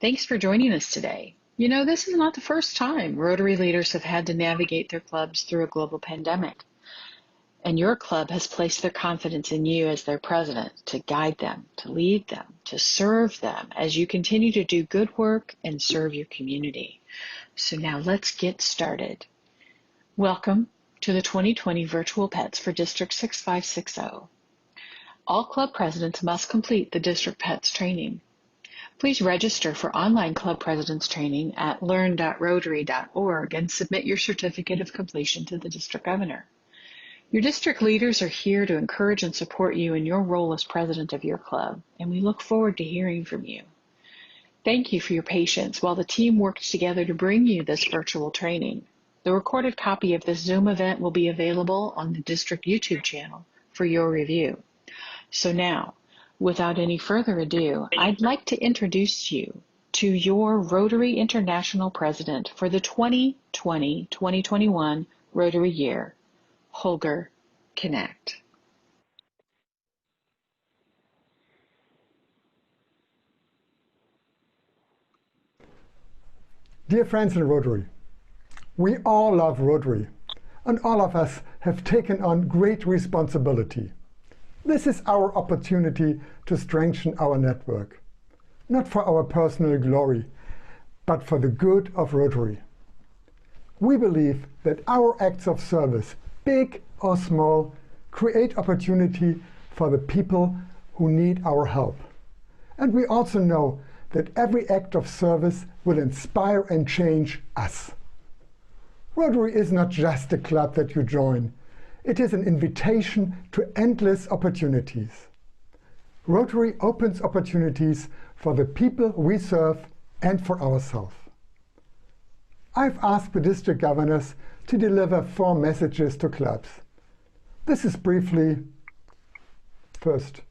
Thanks for joining us today. This is not the first time Rotary leaders have had to navigate their clubs through a global pandemic, and your club has placed their confidence in you as their president to guide them, to lead them, to serve them as you continue to do good work and serve your community. So now let's get started. Welcome to the 2020 Virtual Pets for District 6560. All club presidents must complete the District Pets training. Please register for online club presidents training at learn.rotary.org and submit your certificate of completion to the district governor. Your district leaders are here to encourage and support you in your role as president of your club, and we look forward to hearing from you. Thank you for your patience while the team worked together to bring you this virtual training. The recorded copy of this Zoom event will be available on the district YouTube channel for your review. So now, without any further ado, I'd like to introduce you to your Rotary International President for the 2020-2021 Rotary year, Holger Knecht. Dear friends in Rotary, we all love Rotary, and all of us have taken on great responsibility. This is our opportunity to strengthen our network, not for our personal glory, but for the good of Rotary. We believe that our acts of service, big or small, create opportunity for the people who need our help. And we also know that every act of service will inspire and change us. Rotary is not just a club that you join. It is an invitation to endless opportunities. Rotary opens opportunities for the people we serve and for ourselves. I've asked the district governors to deliver 4 messages to clubs. This is briefly: first,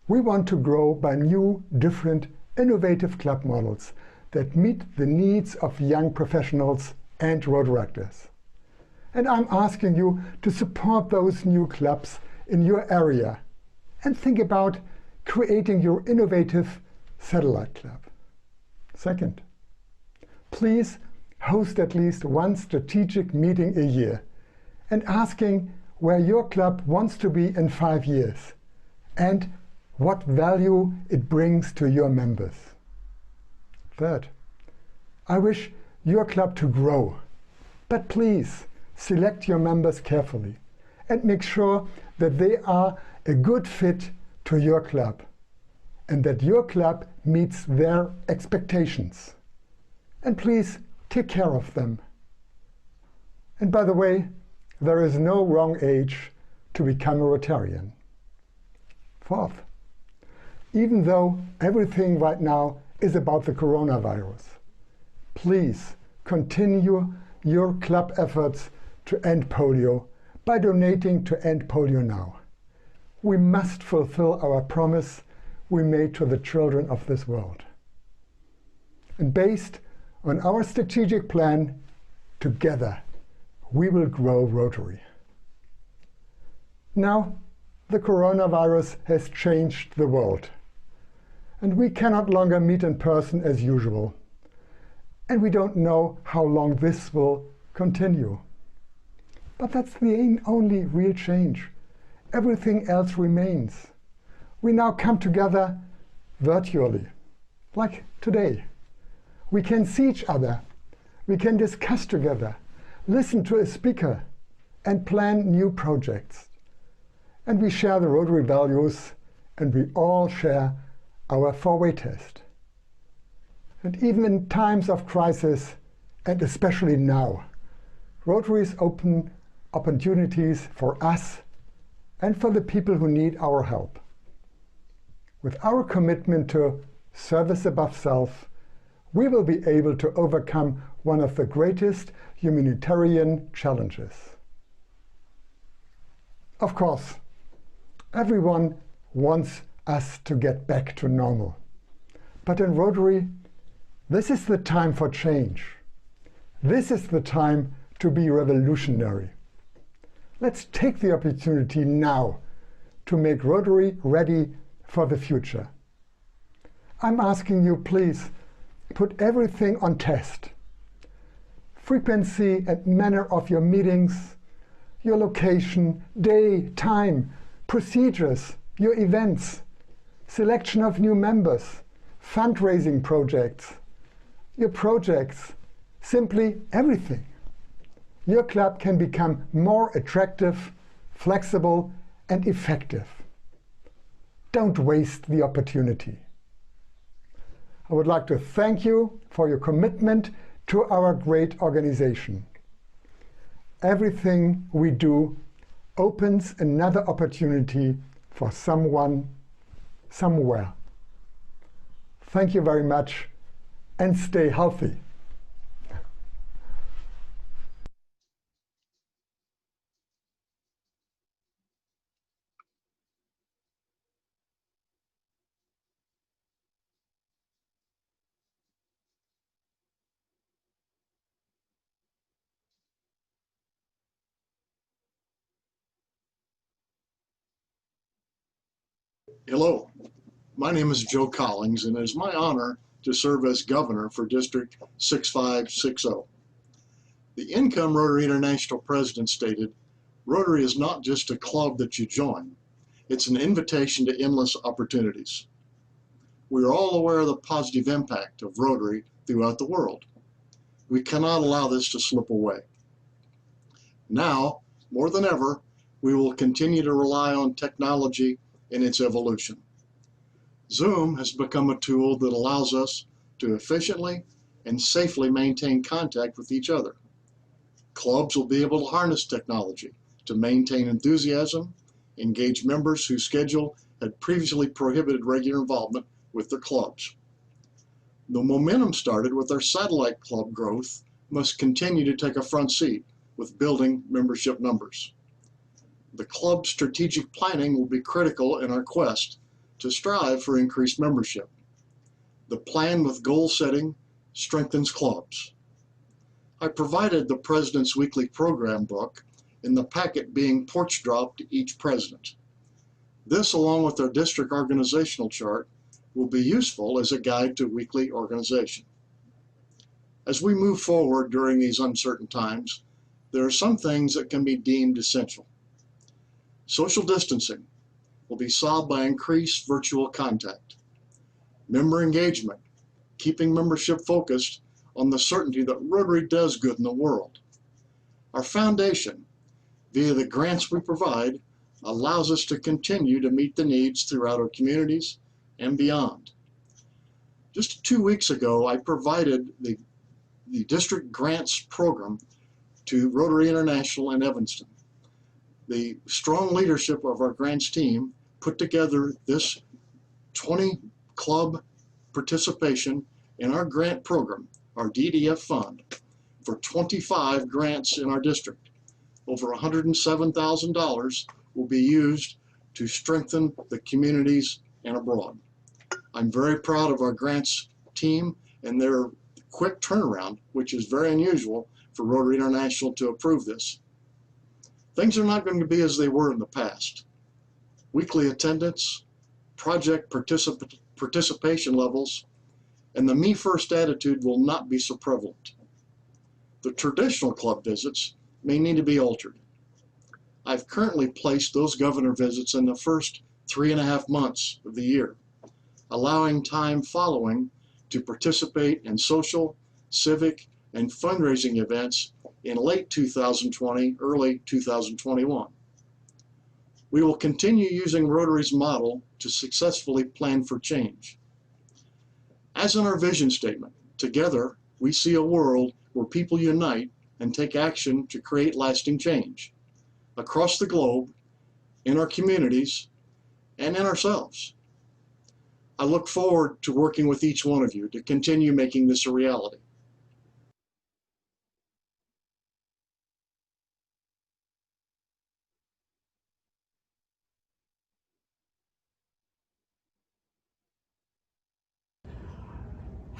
we want to grow by new, different, innovative club models that meet the needs of young professionals and Rotaractors. And I'm asking you to support those new clubs in your area and think about creating your innovative satellite club. Second, please host at least one strategic meeting a year and asking where your club wants to be in 5 years and what value it brings to your members. Third, I wish your club to grow, but please select your members carefully and make sure that they are a good fit to your club and that your club meets their expectations. And please take care of them. And by the way, there is no wrong age to become a Rotarian. Fourth, even though everything right now is about the coronavirus, please continue your club efforts to end polio by donating to End Polio Now. We must fulfill our promise we made to the children of this world. And based on our strategic plan, together we will grow Rotary. Now, the coronavirus has changed the world, and we cannot longer meet in person as usual. And we don't know how long this will continue. But that's the only real change. Everything else remains. We now come together virtually, like today. We can see each other. We can discuss together, listen to a speaker, and plan new projects. And we share the Rotary values, and we all share our 4-way test. And even in times of crisis, and especially now, Rotaries open opportunities for us and for the people who need our help. With our commitment to service above self, we will be able to overcome one of the greatest humanitarian challenges. Of course, everyone wants us to get back to normal. But in Rotary, this is the time for change. This is the time to be revolutionary. Let's take the opportunity now to make Rotary ready for the future. I'm asking you, please, put everything on test. Frequency and manner of your meetings, your location, day, time, procedures, your events, selection of new members, fundraising projects, your projects, simply everything. Your club can become more attractive, flexible, and effective. Don't waste the opportunity. I would like to thank you for your commitment to our great organization. Everything we do opens another opportunity for someone, somewhere. Thank you very much, and stay healthy. Hello, my name is Joe Collings, and it is my honor to serve as governor for District 6560. The Income Rotary International president stated, "Rotary is not just a club that you join, it's an invitation to endless opportunities." We are all aware of the positive impact of Rotary throughout the world. We cannot allow this to slip away. Now, more than ever, we will continue to rely on technology in its evolution. Zoom has become a tool that allows us to efficiently and safely maintain contact with each other. Clubs will be able to harness technology to maintain enthusiasm, engage members whose schedule had previously prohibited regular involvement with their clubs. The momentum started with our satellite club growth must continue to take a front seat with building membership numbers. The club's strategic planning will be critical in our quest to strive for increased membership. The plan with goal setting strengthens clubs. I provided the President's Weekly Program book in the packet being porch dropped to each president. This, along with our district organizational chart, will be useful as a guide to weekly organization. As we move forward during these uncertain times, there are some things that can be deemed essential. Social distancing will be solved by increased virtual contact. Member engagement, keeping membership focused on the certainty that Rotary does good in the world. Our foundation, via the grants we provide, allows us to continue to meet the needs throughout our communities and beyond. Just 2 weeks ago, I provided the district grants program to Rotary International in Evanston. The strong leadership of our grants team put together this 20 club participation in our grant program, our DDF fund, for 25 grants in our district. Over $107,000 will be used to strengthen the communities and abroad. I'm very proud of our grants team and their quick turnaround, which is very unusual for Rotary International to approve this. Things are not going to be as they were in the past. Weekly attendance, project participation levels, and the me first attitude will not be so prevalent. The traditional club visits may need to be altered. I've currently placed those governor visits in the first 3.5 months of the year, allowing time following to participate in social, civic, and fundraising events in late 2020, early 2021. We will continue using Rotary's model to successfully plan for change. As in our vision statement, together we see a world where people unite and take action to create lasting change across the globe, in our communities, and in ourselves. I look forward to working with each one of you to continue making this a reality.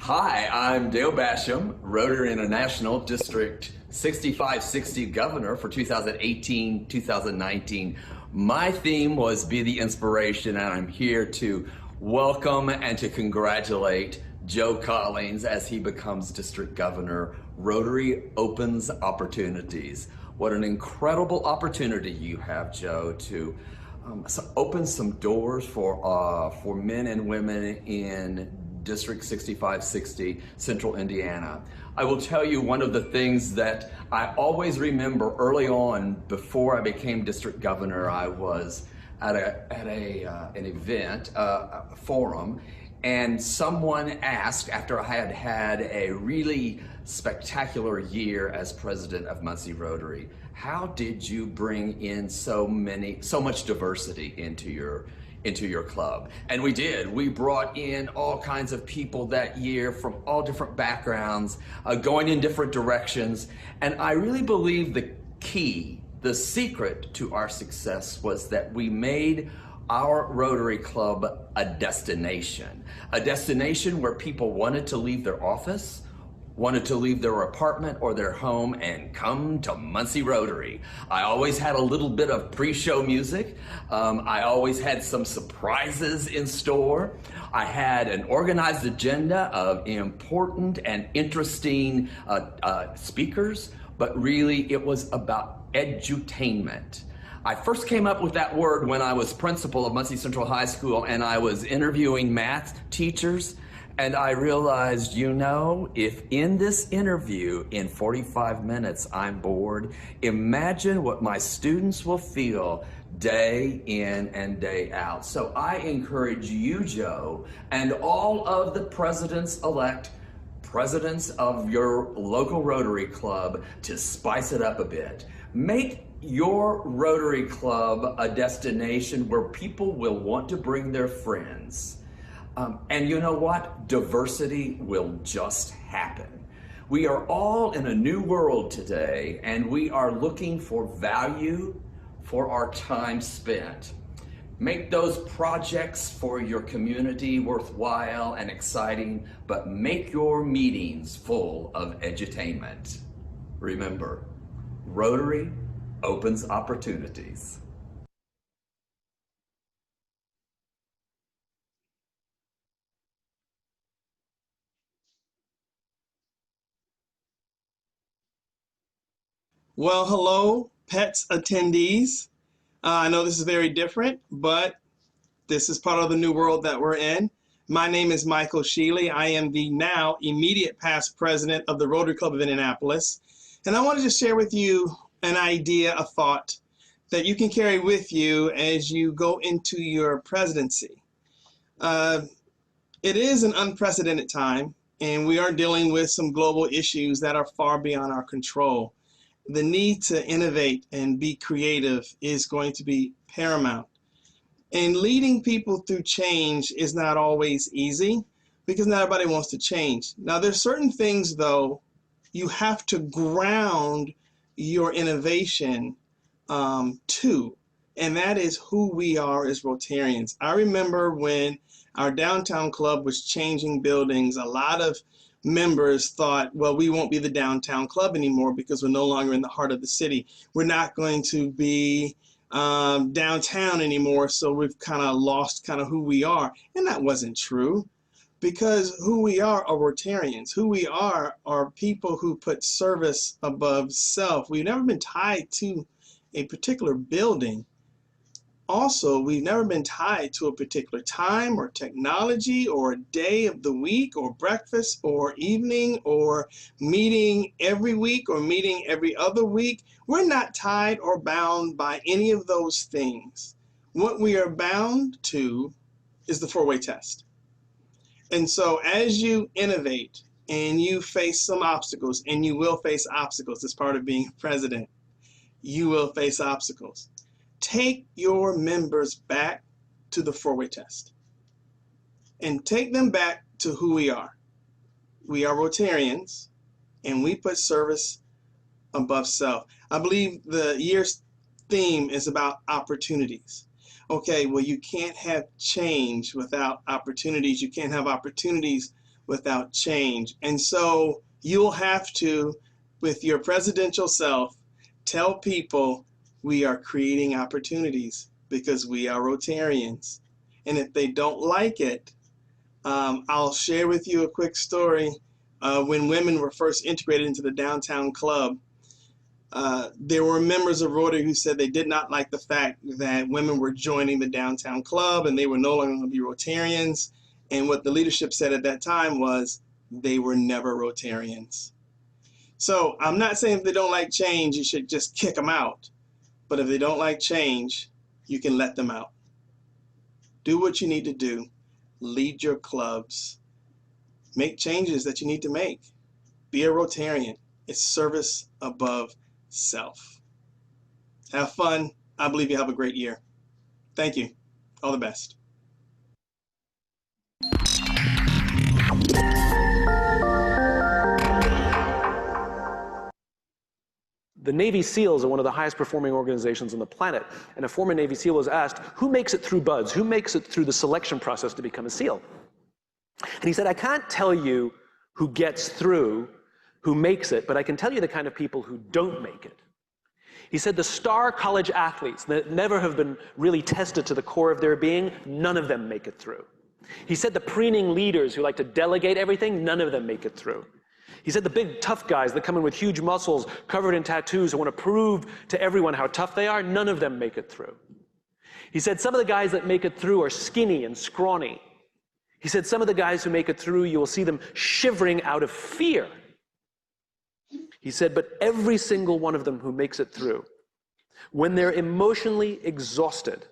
Hi, I'm Dale Basham, Rotary International District 6560 Governor for 2018-2019. My theme was Be the Inspiration, and I'm here to welcome and to congratulate Joe Collins as he becomes district governor. Rotary opens opportunities. What an incredible opportunity you have, Joe, to open some doors for men and women in District 6560, Central Indiana. I will tell you one of the things that I always remember early on before I became district governor. I was at an event, a forum, and someone asked, after I had had a really spectacular year as president of Muncie Rotary, how did you bring in so much diversity into your club? And we did. We brought in all kinds of people that year from all different backgrounds, going in different directions. And I really believe the secret to our success was that we made our Rotary Club a destination where people wanted to leave their office, wanted to leave their apartment or their home and come to Muncie Rotary. I always had a little bit of pre-show music. I always had some surprises in store. I had an organized agenda of important and interesting speakers, but really it was about edutainment. I first came up with that word when I was principal of Muncie Central High School and I was interviewing math teachers. And I realized, if in this interview in 45 minutes I'm bored, imagine what my students will feel day in and day out. So I encourage you, Joe, and all of the presidents-elect, presidents of your local Rotary Club, to spice it up a bit. Make your Rotary Club a destination where people will want to bring their friends. And you know what? Diversity will just happen. We are all in a new world today, and we are looking for value for our time spent. Make those projects for your community worthwhile and exciting, but make your meetings full of edutainment. Remember, Rotary opens opportunities. Well, hello, PETS attendees. I know this is very different, but this is part of the new world that we're in. My name is Michael Sheely. I am the now immediate past president of the Rotary Club of Indianapolis. And I wanted to share with you an idea, a thought that you can carry with you as you go into your presidency. It is an unprecedented time, and we are dealing with some global issues that are far beyond our control. The need to innovate and be creative is going to be paramount. And leading people through change is not always easy because not everybody wants to change. Now, there's certain things, though, you have to ground your innovation to, and that is who we are as Rotarians. I remember when our downtown club was changing buildings, a lot of members thought, well, we won't be the downtown club anymore because we're no longer in the heart of the city. We're not going to be downtown anymore, so we've kind of lost who we are. And that wasn't true, because who we are Rotarians. Who we are people who put service above self. We've never been tied to a particular building. Also, we've never been tied to a particular time or technology or a day of the week or breakfast or evening or meeting every week or meeting every other week. We're not tied or bound by any of those things. What we are bound to is the four-way test. And so as you innovate and you face some obstacles, and you will face obstacles as part of being president, you will face obstacles. Take your members back to the four-way test and take them back to who we are. We are Rotarians, and we put service above self. I believe the year's theme is about opportunities. Okay, well, you can't have change without opportunities. You can't have opportunities without change. And so you'll have to, with your presidential self, tell people we are creating opportunities because we are Rotarians. And if they don't like it, I'll share with you a quick story. When women were first integrated into the downtown club, there were members of Rotary who said they did not like the fact that women were joining the downtown club and they were no longer going to be Rotarians. And what the leadership said at that time was they were never Rotarians. So I'm not saying if they don't like change, you should just kick them out. But if they don't like change, you can let them out. Do what you need to do. Lead your clubs. Make changes that you need to make. Be a Rotarian. It's service above self. Have fun. I believe you have a great year. Thank you. All the best. The Navy SEALs are one of the highest performing organizations on the planet. And a former Navy SEAL was asked, who makes it through BUDS? Who makes it through the selection process to become a SEAL? And he said, I can't tell you who gets through, who makes it, but I can tell you the kind of people who don't make it. He said the star college athletes that never have been really tested to the core of their being, none of them make it through. He said the preening leaders who like to delegate everything, none of them make it through. He said the big tough guys that come in with huge muscles, covered in tattoos, who want to prove to everyone how tough they are, none of them make it through. He said some of the guys that make it through are skinny and scrawny. He said some of the guys who make it through, you will see them shivering out of fear. He said, but every single one of them who makes it through, when they're emotionally exhausted,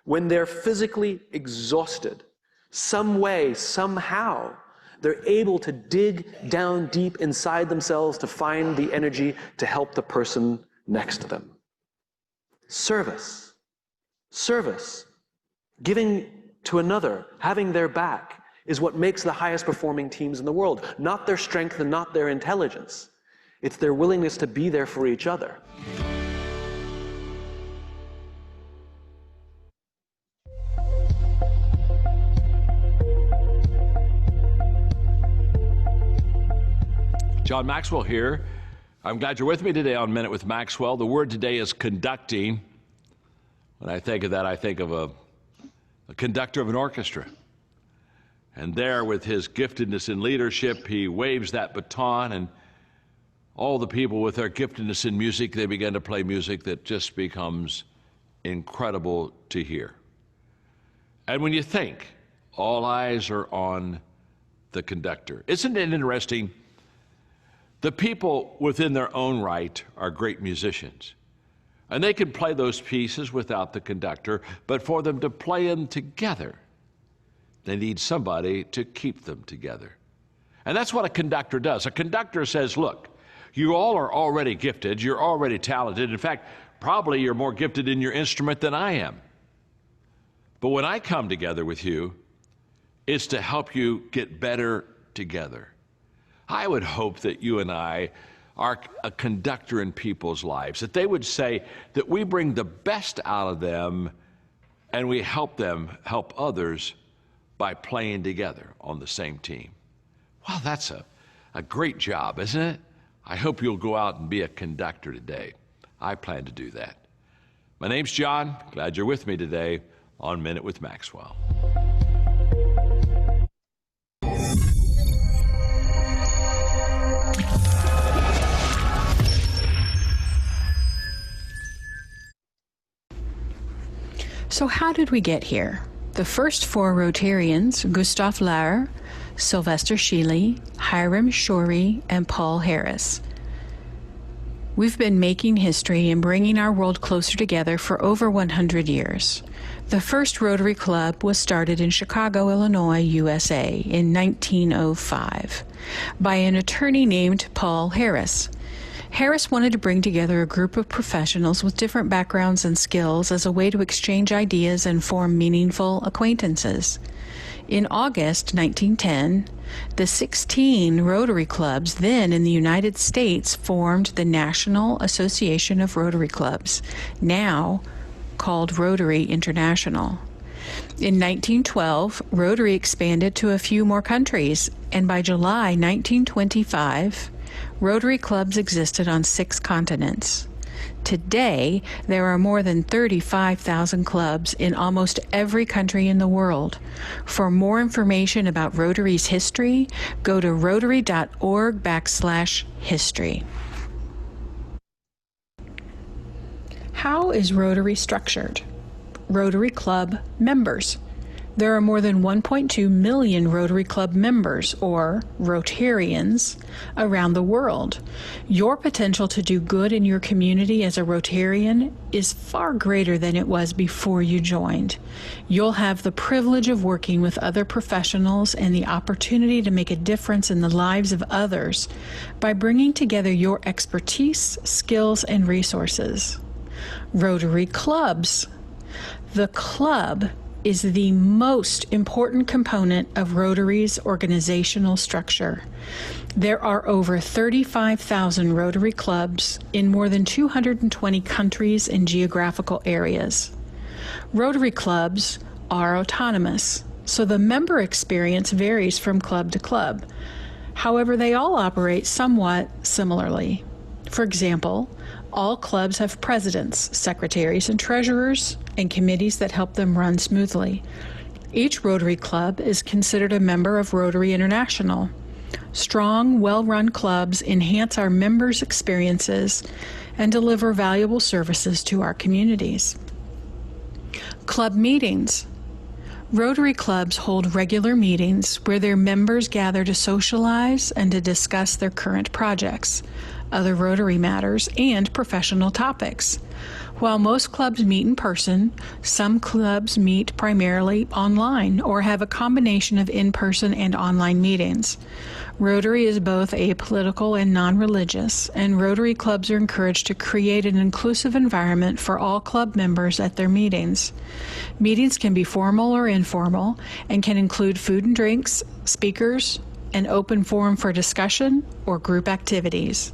when they're physically exhausted, some way, somehow, they're able to dig down deep inside themselves to find the energy to help the person next to them. Service. Service. Giving to another, having their back, is what makes the highest performing teams in the world. Not their strength and not their intelligence. It's their willingness to be there for each other. John Maxwell here. I'm glad you're with me today on Minute with Maxwell. The word today is conducting. When I think of that, I think of a conductor of an orchestra. And there, with his giftedness in leadership, he waves that baton, and all the people with their giftedness in music, they begin to play music that just becomes incredible to hear. And when you think, all eyes are on the conductor. Isn't it interesting? The people within their own right are great musicians. And they can play those pieces without the conductor, but for them to play them together, they need somebody to keep them together. And that's what a conductor does. A conductor says, look, you all are already gifted, you're already talented. In fact, probably you're more gifted in your instrument than I am. But when I come together with you, it's to help you get better together. I would hope that you and I are a conductor in people's lives, that they would say that we bring the best out of them and we help them help others by playing together on the same team. Well, that's a great job, isn't it? I hope you'll go out and be a conductor today. I plan to do that. My name's John. Glad you're with me today on Minute with Maxwell. So how did we get here? The first four Rotarians, Gustav Lahr, Sylvester Sheely, Hiram Shorey, and Paul Harris. We've been making history and bringing our world closer together for over 100 years. The first Rotary Club was started in Chicago, Illinois, USA in 1905 by an attorney named Paul Harris. Harris wanted to bring together a group of professionals with different backgrounds and skills as a way to exchange ideas and form meaningful acquaintances. In August 1910, the 16 Rotary clubs then in the United States formed the National Association of Rotary Clubs, now called Rotary International. In 1912, Rotary expanded to a few more countries, and by July 1925, Rotary clubs existed on 6 continents. Today, there are more than 35,000 clubs in almost every country in the world. For more information about Rotary's history, go to rotary.org/history. How is Rotary structured? Rotary Club members. There are more than 1.2 million Rotary Club members, or Rotarians, around the world. Your potential to do good in your community as a Rotarian is far greater than it was before you joined. You'll have the privilege of working with other professionals and the opportunity to make a difference in the lives of others by bringing together your expertise, skills, and resources. Rotary Clubs. The club is the most important component of Rotary's organizational structure. There are over 35,000 Rotary clubs in more than 220 countries and geographical areas. Rotary clubs are autonomous, so the member experience varies from club to club. However, they all operate somewhat similarly. For example, all clubs have presidents, secretaries, and treasurers, and committees that help them run smoothly. Each Rotary Club is considered a member of Rotary International. Strong, well-run clubs enhance our members' experiences and deliver valuable services to our communities. Club meetings. Rotary clubs hold regular meetings where their members gather to socialize and to discuss their current projects, other Rotary matters, and professional topics. While most clubs meet in person, some clubs meet primarily online or have a combination of in-person and online meetings. Rotary is both apolitical and non-religious, and Rotary clubs are encouraged to create an inclusive environment for all club members at their meetings. Meetings can be formal or informal and can include food and drinks, speakers, an open forum for discussion, or group activities.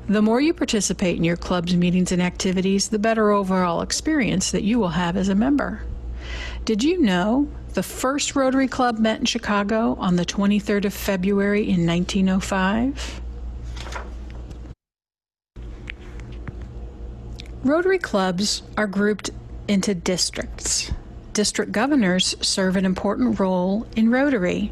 The more you participate in your club's meetings and activities, the better overall experience that you will have as a member. Did you know the first Rotary Club met in Chicago on the 23rd of February in 1905? Rotary clubs are grouped into districts. District governors serve an important role in Rotary.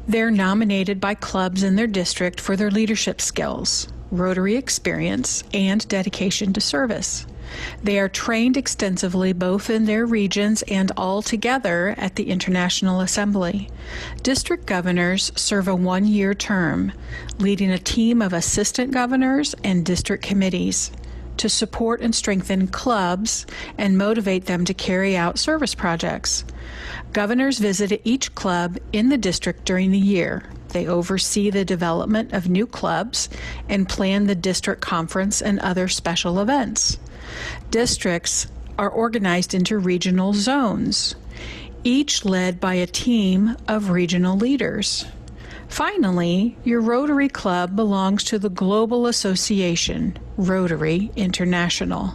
They're nominated by clubs in their district for their leadership skills, Rotary experience, and dedication to service. They are trained extensively both in their regions and all together at the International Assembly. District governors serve a one-year term, leading a team of assistant governors and district committees to support and strengthen clubs and motivate them to carry out service projects. Governors visit each club in the district during the year. They oversee the development of new clubs and plan the district conference and other special events. Districts are organized into regional zones, each led by a team of regional leaders. Finally, your Rotary Club belongs to the global association, Rotary International,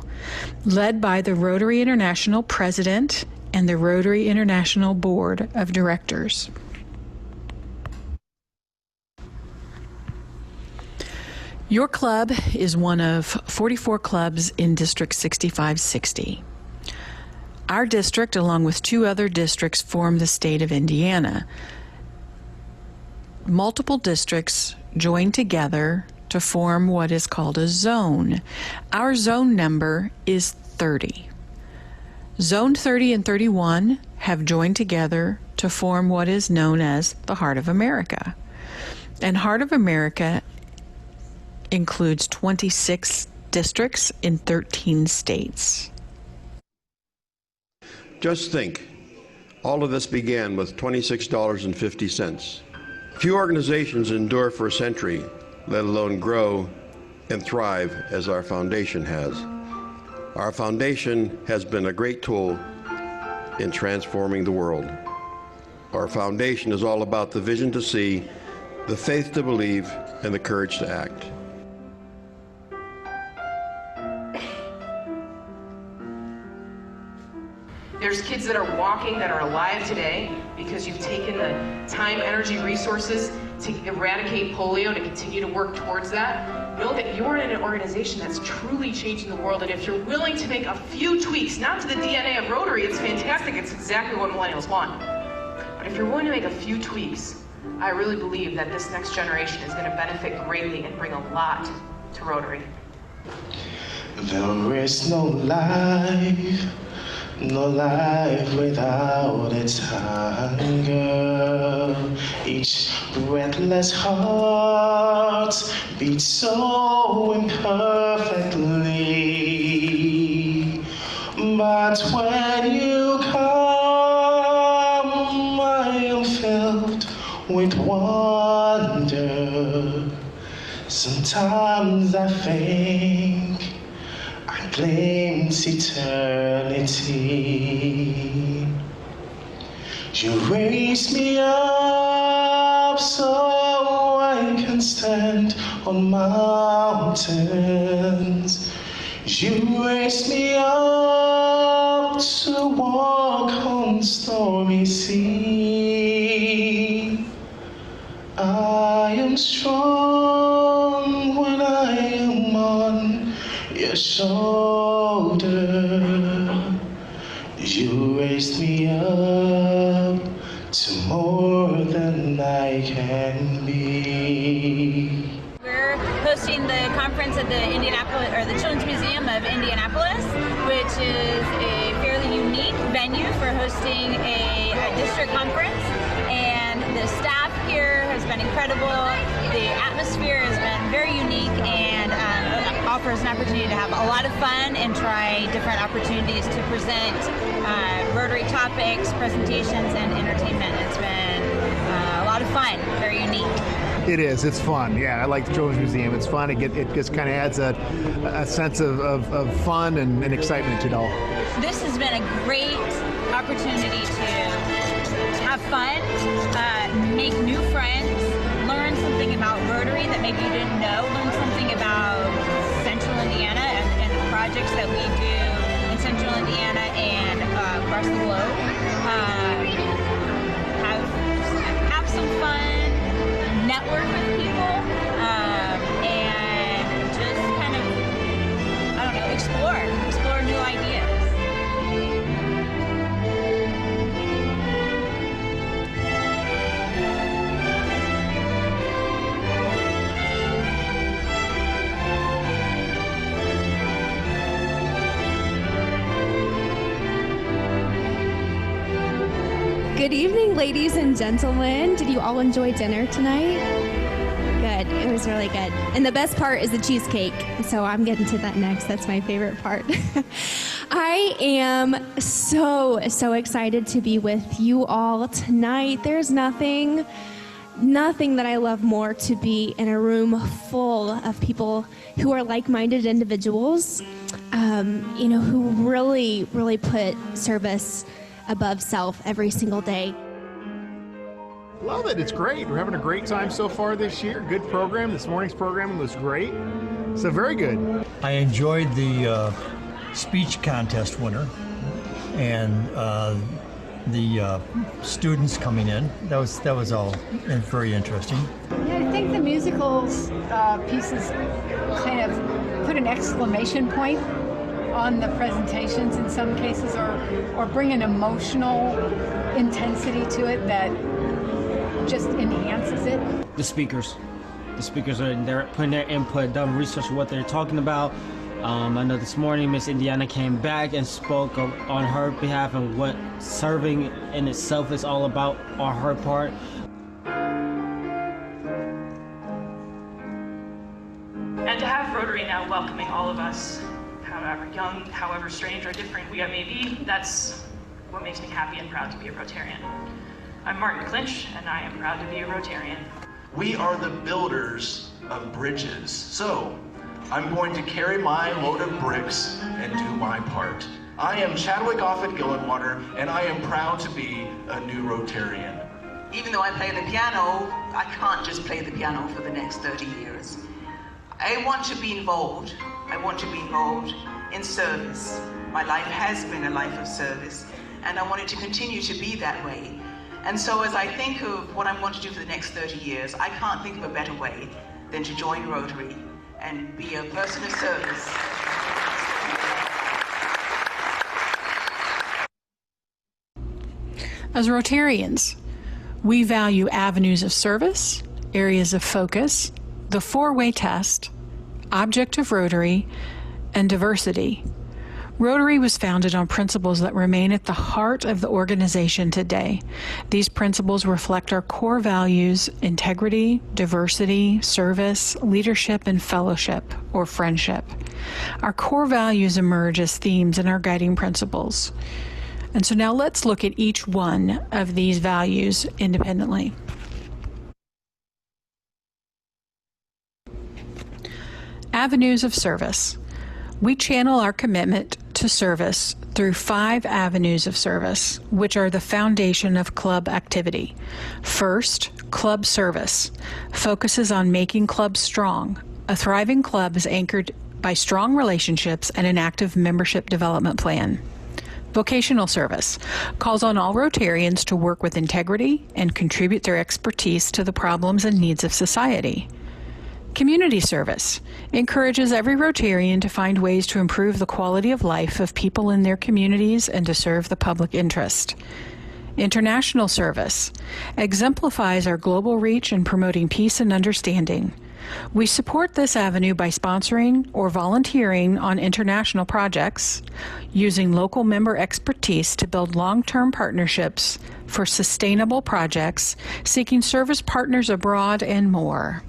led by the Rotary International President and the Rotary International Board of Directors. Your club is one of 44 clubs in District 6560. Our district, along with two other districts, form the state of Indiana. Multiple districts join together to form what is called a zone. Our zone number is 30. Zone 30 and 31 have joined together to form what is known as the Heart of America. And Heart of America includes 26 districts in 13 states. Just think, all of this began with $26.50. Few organizations endure for a century, let alone grow and thrive as our foundation has. Our foundation has been a great tool in transforming the world. Our foundation is all about the vision to see, the faith to believe, and the courage to act. There's kids that are walking that are alive today because you've taken the time, energy, resources to eradicate polio, to continue to work towards that. Know that you're in an organization that's truly changing the world, and if you're willing to make a few tweaks, not to the DNA of Rotary, it's fantastic, it's exactly what millennials want. But if you're willing to make a few tweaks, I really believe that this next generation is going to benefit greatly and bring a lot to Rotary. There is no life without its hunger. Each breathless heart beats so imperfectly. But when you come, I am filled with wonder. Sometimes I think I glimpse eternity. You raise me up so I can stand on mountains. You raise me up to walk on stormy sea. I am strong when I am on your shoulder. You raised me up to more than I can be. We're hosting the conference at the Indianapolis, or the Children's Museum of Indianapolis, which is a fairly unique venue for hosting a district conference. And the staff here has been incredible. The atmosphere has been very unique and offers an opportunity to have a lot of fun and try different opportunities to present Rotary topics, presentations, and entertainment. It's been a lot of fun, very unique. It is. It's fun. Yeah, I like the Children's Museum. It's fun. It just kind of adds a sense of fun and excitement to it all. This has been a great opportunity to have fun, make new friends, learn something about Rotary that maybe you didn't know, learn something about Central Indiana and the projects that we do in Central Indiana and across the globe. Have some fun, network with people, and just kind of, I don't know, explore new ideas. Good evening, ladies and gentlemen. Did you all enjoy dinner tonight? Good. It was really good. And the best part is the cheesecake. So I'm getting to that next. That's my favorite part. I am so excited to be with you all tonight. There's nothing that I love more to be in a room full of people who are like-minded individuals, who really put service above self every single day. Love it. It's great. We're having a great time so far this year. Good program. This morning's program was great. So very good. I enjoyed the speech contest winner and the students coming in. That was all very interesting. Yeah, I think the musicals pieces kind of put an exclamation point on the presentations in some cases, or bring an emotional intensity to it that just enhances it. The speakers are in there putting their input, done research on what they're talking about. I know this morning Miss Indiana came back and spoke on her behalf and what serving in itself is all about on her part. And to have Rotary now welcoming all of us, however young, however strange or different we may be, that's what makes me happy and proud to be a Rotarian. I'm Martin Clinch, and I am proud to be a Rotarian. We are the builders of bridges, so I'm going to carry my load of bricks and do my part. I am Chadwick Offit-Gillenwater, and I am proud to be a new Rotarian. Even though I play the piano, I can't just play the piano for the next 30 years. I want to be involved. I want to be involved in service. My life has been a life of service, and I want it to continue to be that way. And so as I think of what I'm going to do for the next 30 years, I can't think of a better way than to join Rotary and be a person of service. As Rotarians, we value avenues of service, areas of focus, the four-way test, object of Rotary, and diversity. Rotary was founded on principles that remain at the heart of the organization today. These principles reflect our core values: integrity, diversity, service, leadership, and fellowship, or friendship. Our core values emerge as themes in our guiding principles. And so now let's look at each one of these values independently. Avenues of service. We channel our commitment to service through 5 avenues of service, which are the foundation of club activity. First, club service focuses on making clubs strong. A thriving club is anchored by strong relationships and an active membership development plan. Vocational service calls on all Rotarians to work with integrity and contribute their expertise to the problems and needs of society. Community service encourages every Rotarian to find ways to improve the quality of life of people in their communities and to serve the public interest. International service exemplifies our global reach in promoting peace and understanding. We support this avenue by sponsoring or volunteering on international projects, using local member expertise to build long-term partnerships for sustainable projects, seeking service partners abroad, and more.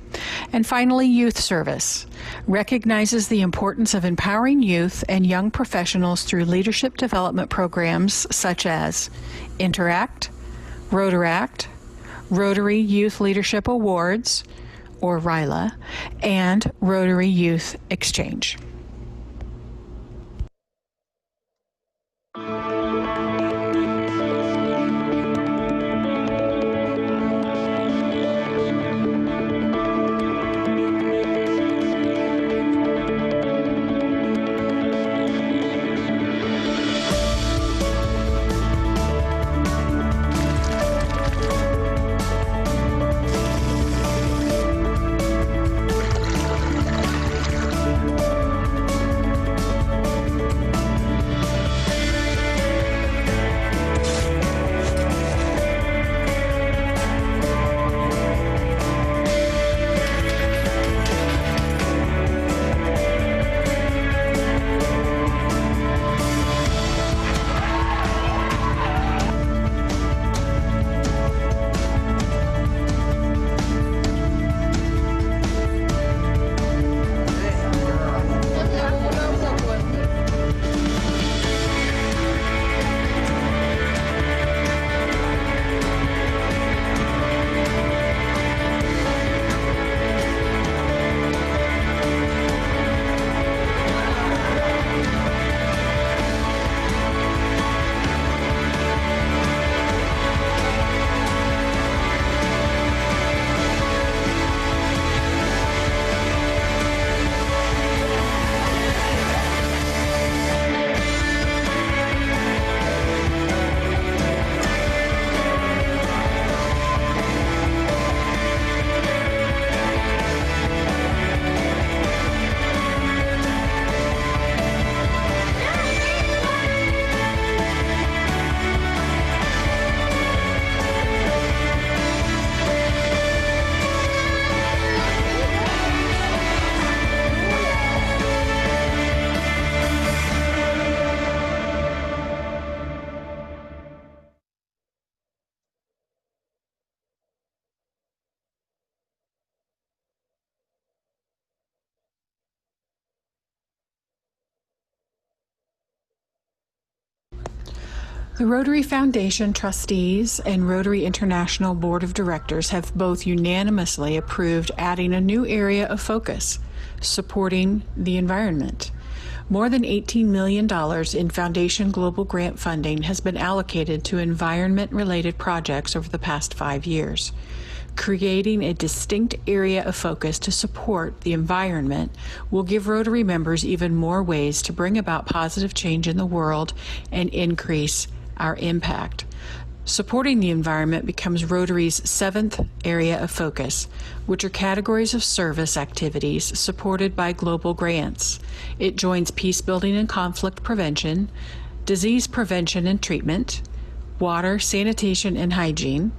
And finally, youth service recognizes the importance of empowering youth and young professionals through leadership development programs such as Interact, Rotaract, Rotary Youth Leadership Awards, or RYLA, and Rotary Youth Exchange. The Rotary Foundation trustees and Rotary International Board of Directors have both unanimously approved adding a new area of focus, supporting the environment. More than $18 million in Foundation Global Grant funding has been allocated to environment-related projects over the past 5 years. Creating a distinct area of focus to support the environment will give Rotary members even more ways to bring about positive change in the world and increase our impact. Supporting the environment becomes Rotary's 7th area of focus, which are categories of service activities supported by global grants. It joins peace building and conflict prevention, disease prevention and treatment, water, sanitation and hygiene,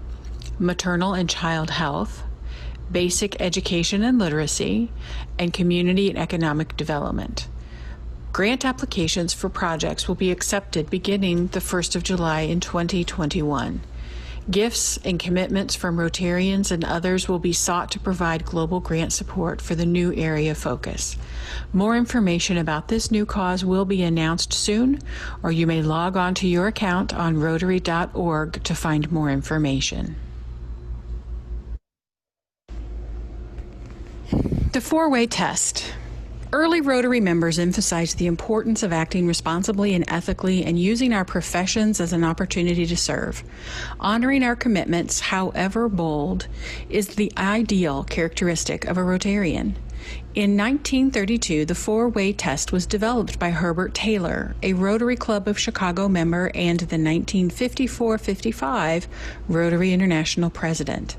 maternal and child health, basic education and literacy, and community and economic development. Grant applications for projects will be accepted beginning the 1st of July in 2021. Gifts and commitments from Rotarians and others will be sought to provide global grant support for the new area focus. More information about this new cause will be announced soon, or you may log on to your account on Rotary.org to find more information. The four-way test. Early Rotary members emphasized the importance of acting responsibly and ethically and using our professions as an opportunity to serve. Honoring our commitments, however bold, is the ideal characteristic of a Rotarian. In 1932, the four-way test was developed by Herbert Taylor, a Rotary Club of Chicago member and the 1954-55 Rotary International president.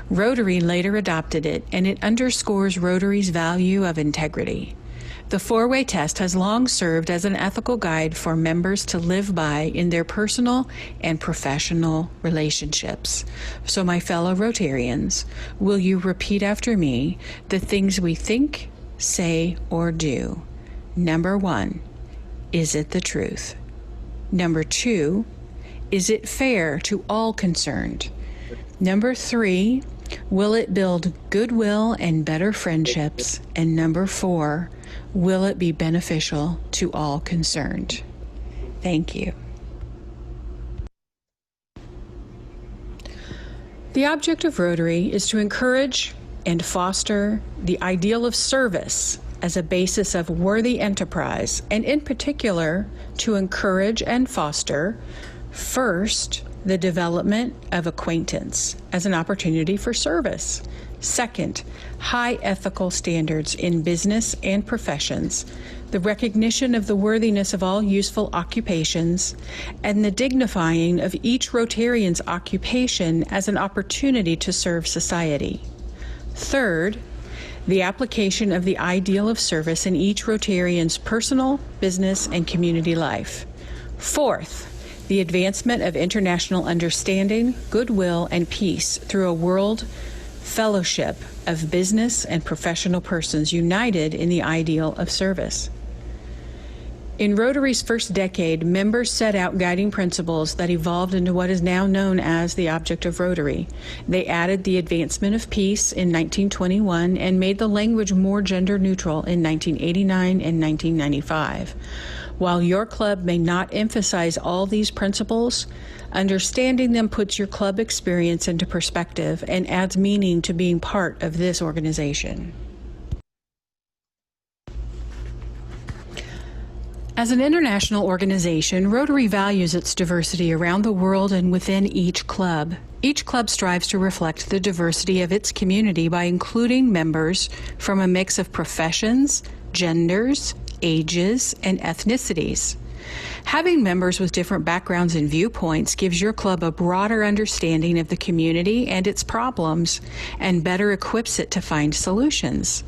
Rotary later adopted it, and it underscores Rotary's value of integrity. The four-way test has long served as an ethical guide for members to live by in their personal and professional relationships. So, my fellow Rotarians, will you repeat after me the things we think, say, or do? Number 1, is it the truth? Number 2, is it fair to all concerned? Number 3, will it build goodwill and better friendships? And number 4, will it be beneficial to all concerned? Thank you. The object of Rotary is to encourage and foster the ideal of service as a basis of worthy enterprise, and in particular, to encourage and foster, first, the development of acquaintance as an opportunity for service. Second, high ethical standards in business and professions, the recognition of the worthiness of all useful occupations, and the dignifying of each Rotarian's occupation as an opportunity to serve society. Third, the application of the ideal of service in each Rotarian's personal, business, and community life. Fourth, the advancement of international understanding, goodwill, and peace through a world fellowship of business and professional persons united in the ideal of service. In Rotary's first decade, members set out guiding principles that evolved into what is now known as the object of Rotary. They added the advancement of peace in 1921 and made the language more gender neutral in 1989 and 1995. While your club may not emphasize all these principles, understanding them puts your club experience into perspective and adds meaning to being part of this organization. As an international organization, Rotary values its diversity around the world and within each club. Each club strives to reflect the diversity of its community by including members from a mix of professions, genders, ages, and ethnicities. Having members with different backgrounds and viewpoints gives your club a broader understanding of the community and its problems, and better equips it to find solutions.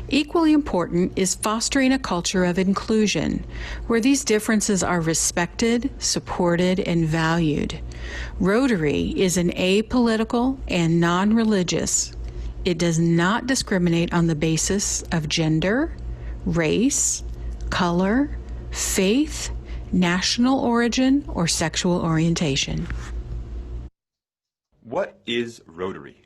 Equally important is fostering a culture of inclusion, where these differences are respected, supported, and valued. Rotary is an apolitical and non-religious. It does not discriminate on the basis of gender, race, color, faith, national origin, or sexual orientation. What is Rotary?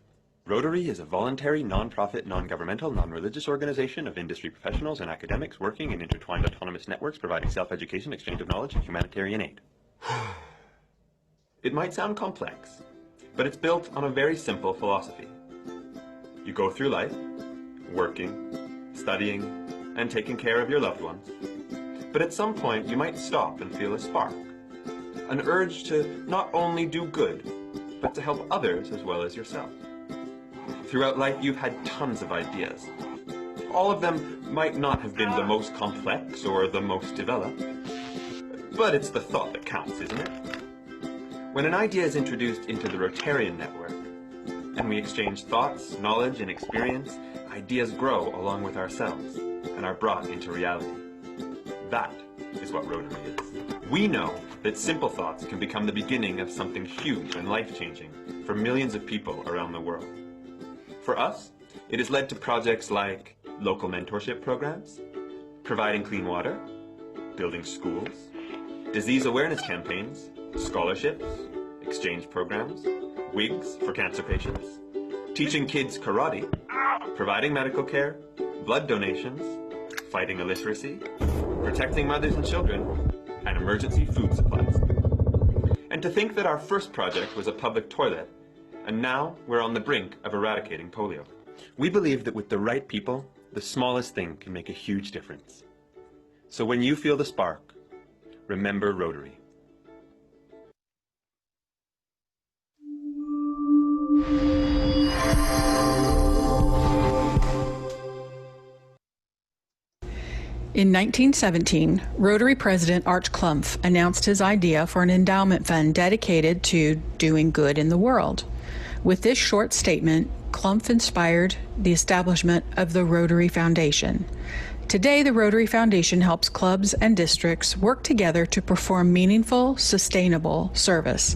Rotary is a voluntary, non-profit, non-governmental, non-religious organization of industry professionals and academics working in intertwined autonomous networks providing self-education, exchange of knowledge, and humanitarian aid. It might sound complex, but it's built on a very simple philosophy. You go through life, working, studying, and taking care of your loved ones. But at some point, you might stop and feel a spark, an urge to not only do good, but to help others as well as yourself. Throughout life, you've had tons of ideas. All of them might not have been the most complex or the most developed, but it's the thought that counts, isn't it? When an idea is introduced into the Rotarian network, and we exchange thoughts, knowledge, and experience, ideas grow along with ourselves and are brought into reality. That is what Rotary is. We know that simple thoughts can become the beginning of something huge and life-changing for millions of people around the world. For us, it has led to projects like local mentorship programs, providing clean water, building schools, disease awareness campaigns, scholarships, exchange programs, wigs for cancer patients, teaching kids karate, providing medical care, blood donations, fighting illiteracy, protecting mothers and children, and emergency food supplies. And to think that our first project was a public toilet, and now we're on the brink of eradicating polio. We believe that with the right people, the smallest thing can make a huge difference. So when you feel the spark, remember Rotary. In 1917, Rotary President Arch Klumpf announced his idea for an endowment fund dedicated to doing good in the world. With this short statement, Klumpf inspired the establishment of the Rotary Foundation. Today, the Rotary Foundation helps clubs and districts work together to perform meaningful, sustainable service.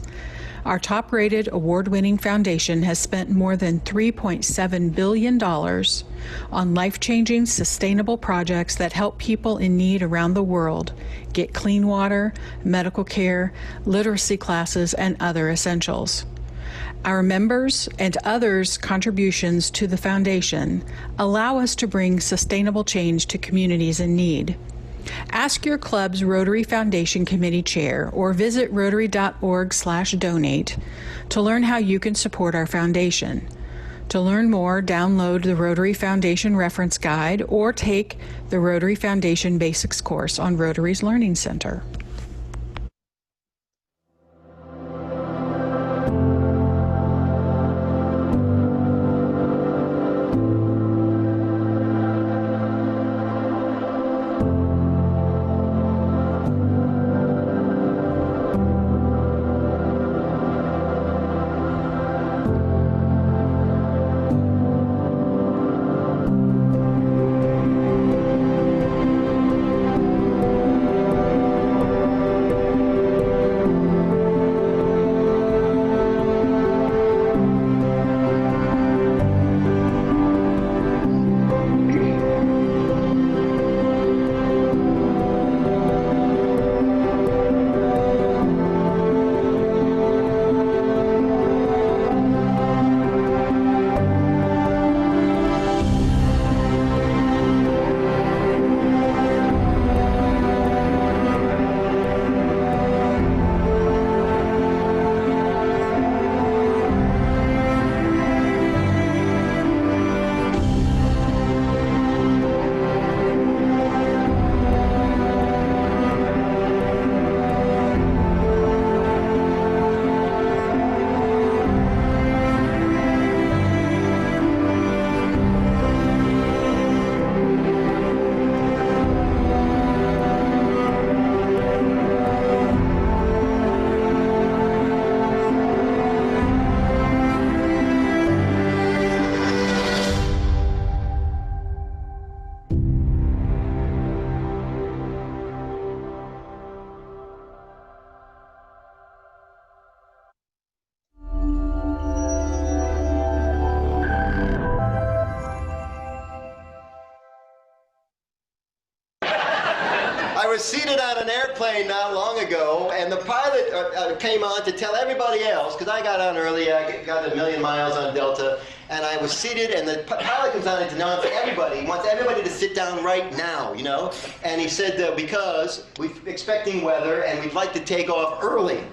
Our top-rated, award-winning foundation has spent more than $3.7 billion on life-changing, sustainable projects that help people in need around the world get clean water, medical care, literacy classes, and other essentials. Our members' and others' contributions to the foundation allow us to bring sustainable change to communities in need. Ask your club's Rotary Foundation Committee Chair or visit rotary.org/donate to learn how you can support our foundation. To learn more, download the Rotary Foundation Reference Guide or take the Rotary Foundation Basics course on Rotary's Learning Center. I was seated on an airplane not long ago, and the pilot came on to tell everybody else, because I got on early, I got a million miles on Delta, and I was seated, and the pilot comes on to announce everybody, he wants everybody to sit down right now, you know? And he said, because we're expecting weather, and we'd like to take off early.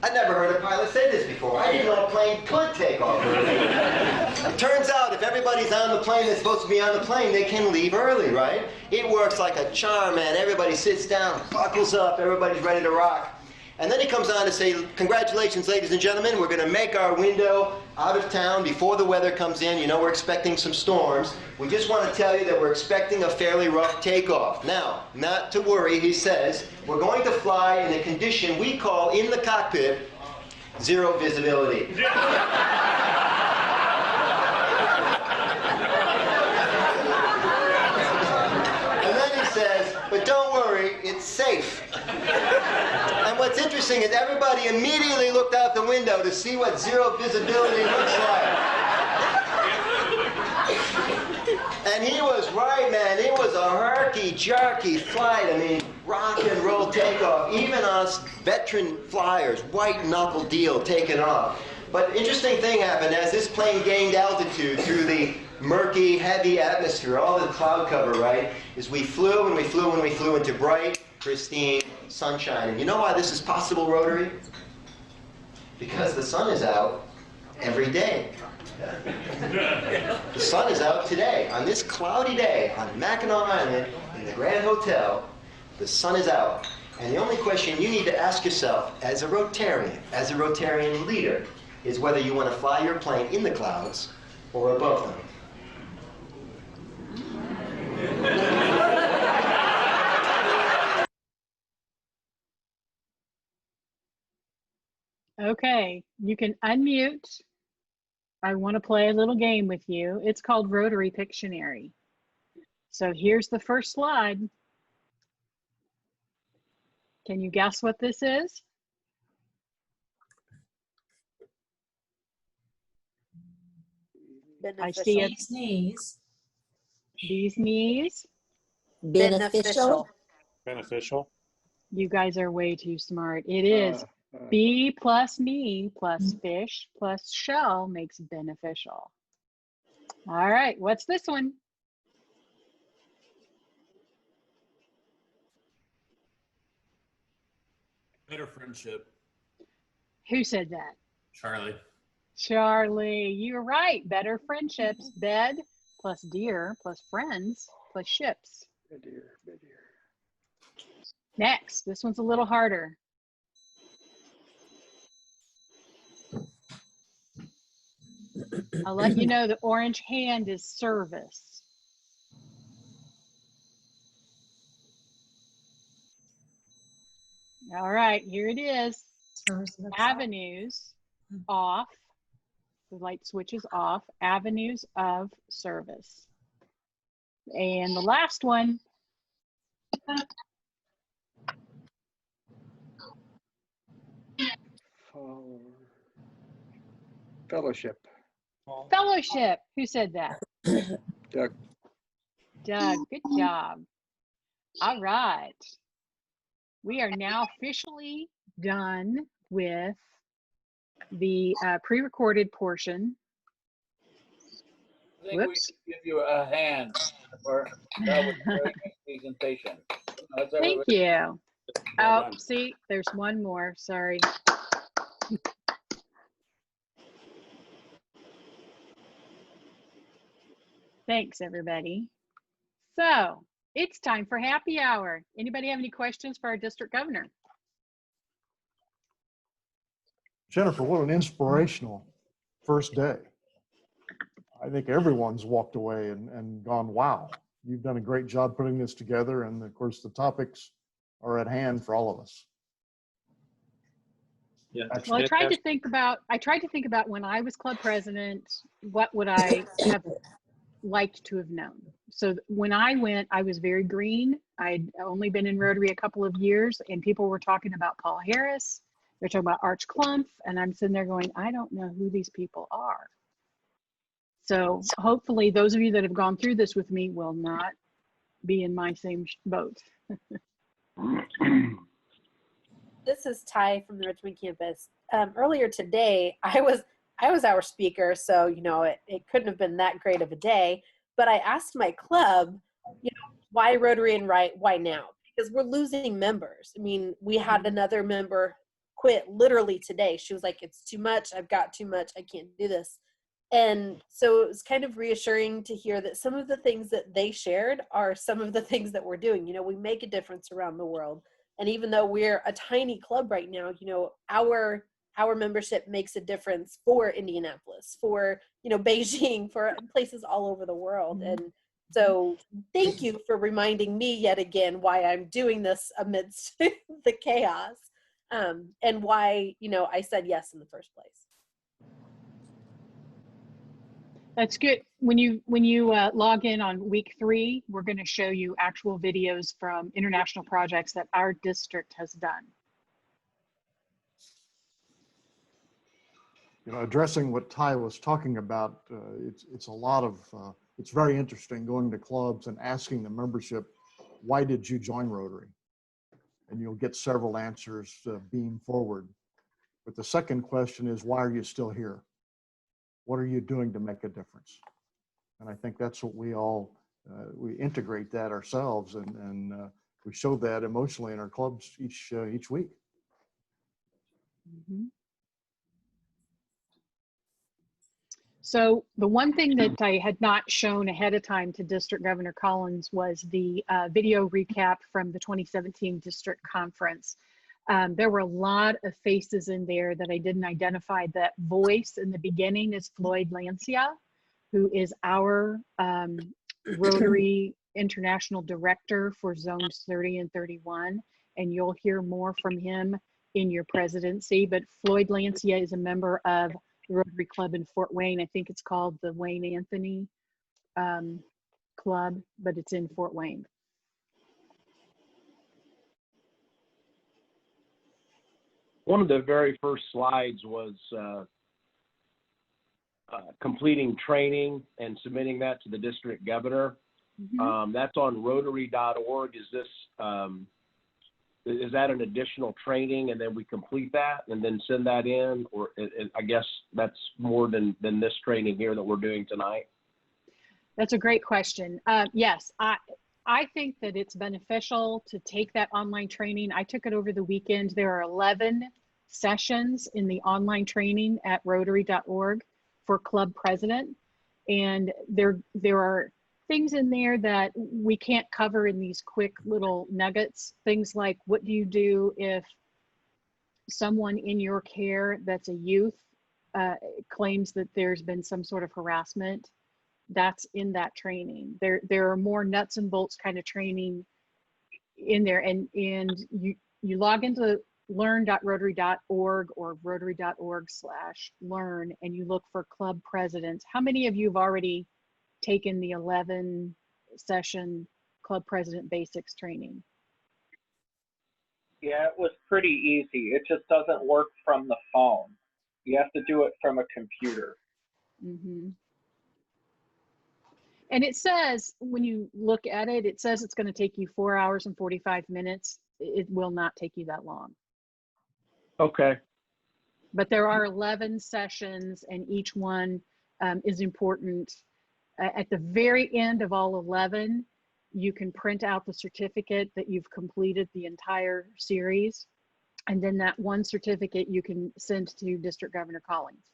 I'd never heard a pilot say this before. I didn't know a plane could take off early. It turns out if everybody's on the plane that's supposed to be on the plane, they can leave early, right? It works like a charm, man. Everybody sits down, buckles up, everybody's ready to rock. And then he comes on to say, congratulations, ladies and gentlemen, we're going to make our window out of town before the weather comes in. You know, we're expecting some storms. We just want to tell you that we're expecting a fairly rough takeoff. Now, not to worry, he says, we're going to fly in a condition we call in the cockpit Zero visibility. And then he says, but don't worry, it's safe. And what's interesting is everybody immediately looked out the window to see what zero visibility looks like. And he was right, man. It was a herky-jerky flight. I mean, rock and roll takeoff. Even us veteran flyers, white knuckle deal taking off. But interesting thing happened as this plane gained altitude through the murky, heavy atmosphere, all the cloud cover, right, is we flew and we flew and we flew into bright, pristine sunshine. And you know why this is possible, Rotary? Because the sun is out every day. The sun is out today. On this cloudy day on Mackinac Island in the Grand Hotel, the sun is out. And the only question you need to ask yourself as a Rotarian leader, is whether you want to fly your plane in the clouds or above them. Okay, you can unmute. I want to play a little game with you. It's called Rotary Pictionary. So here's the first slide. Can you guess what this is? I see it. Bees knees. Bees knees. Beneficial. Beneficial. You guys are way too smart. It is bee plus me plus fish plus shell makes beneficial. All right, what's this one? Better friendship. Who said that? Charlie. Charlie, you're right. Better friendships. Bed plus deer plus friends plus ships. Dear. Next, this one's a little harder. I'll let you know the orange hand is service. All right, here it is. Avenues off. The light switch is off. Avenues of service. And the last one. Fellowship. Fellowship. Who said that? Doug. Doug, good job. All right. We are now officially done with the pre-recorded portion. I think we should give you a hand for that was a very good presentation. Thank you. Oh, see, there's one more. Sorry. Thanks, everybody. So it's time for happy hour. Anybody have any questions for our district governor? Jennifer, what an inspirational first day. I think everyone's walked away and gone, wow, you've done a great job putting this together. And of course, the topics are at hand for all of us. Yeah. Well, I tried to think about when I was club president, what would I have liked to have known? So when I went, I was very green. I'd only been in Rotary a couple of years, and people were talking about Paul Harris. They're talking about Arch Clump, and I'm sitting there going, I don't know who these people are. So hopefully those of you that have gone through this with me will not be in my same boat. This is Ty from the Richmond campus. Earlier today, I was our speaker, so you know it couldn't have been that great of a day. But I asked my club, you know, why Rotary and why now? Because we're losing members. I mean, we had another member quit literally today. She was like, "It's too much. I've got too much. I can't do this." And so it was kind of reassuring to hear that some of the things that they shared are some of the things that we're doing. You know, we make a difference around the world. And even though we're a tiny club right now, you know, our membership makes a difference for Indianapolis, for, you know, Beijing, for places all over the world. And so thank you for reminding me yet again why I'm doing this amidst the chaos. and why, you know, I said yes in the first place. That's good. When you log in on week 3, we're going to show you actual videos from international projects that our district has done. You know, addressing what Ty was talking about, it's a lot of, it's very interesting going to clubs and asking the membership, why did you join Rotary? And you'll get several answers beamed forward. But the second question is, why are you still here? What are you doing to make a difference? And I think that's what we all, we integrate that ourselves, and we show that emotionally in our clubs each week. Mm-hmm. So the one thing that I had not shown ahead of time to District Governor Collins was the video recap from the 2017 district conference. There were a lot of faces in there that I didn't identify. That voice in the beginning is Floyd Lancia, who is our Rotary International Director for Zones 30 and 31. And you'll hear more from him in your presidency. But Floyd Lancia is a member of the Rotary Club in Fort Wayne. I think it's called the Wayne Anthony Club, but it's in Fort Wayne. One of the very first slides was completing training and submitting that to the district governor. Mm-hmm. That's on Rotary.org. Is that an additional training, and then we complete that and then send that in? Or I guess that's more than this training here that we're doing tonight? That's a great question. Yes, I think that it's beneficial to take that online training. I took it over the weekend. There are 11 sessions in the online training at Rotary.org for club president. And there are things in there that we can't cover in these quick little nuggets. Things like, what do you do if someone in your care that's a youth claims that there's been some sort of harassment? That's in that training. There are more nuts and bolts kind of training in there, and you log into learn.rotary.org or rotary.org/learn, and you look for club presidents. How many of you have already taken the 11 session club president basics training? Yeah, it was pretty easy. It just doesn't work from the phone. You have to do it from a computer. Mm-hmm. And it says, when you look at it, it says it's going to take you 4 hours and 45 minutes. It will not take you that long. Okay. But there are 11 sessions, and each one is important. At the very end of all 11, you can print out the certificate that you've completed the entire series. And then that one certificate you can send to District Governor Collins.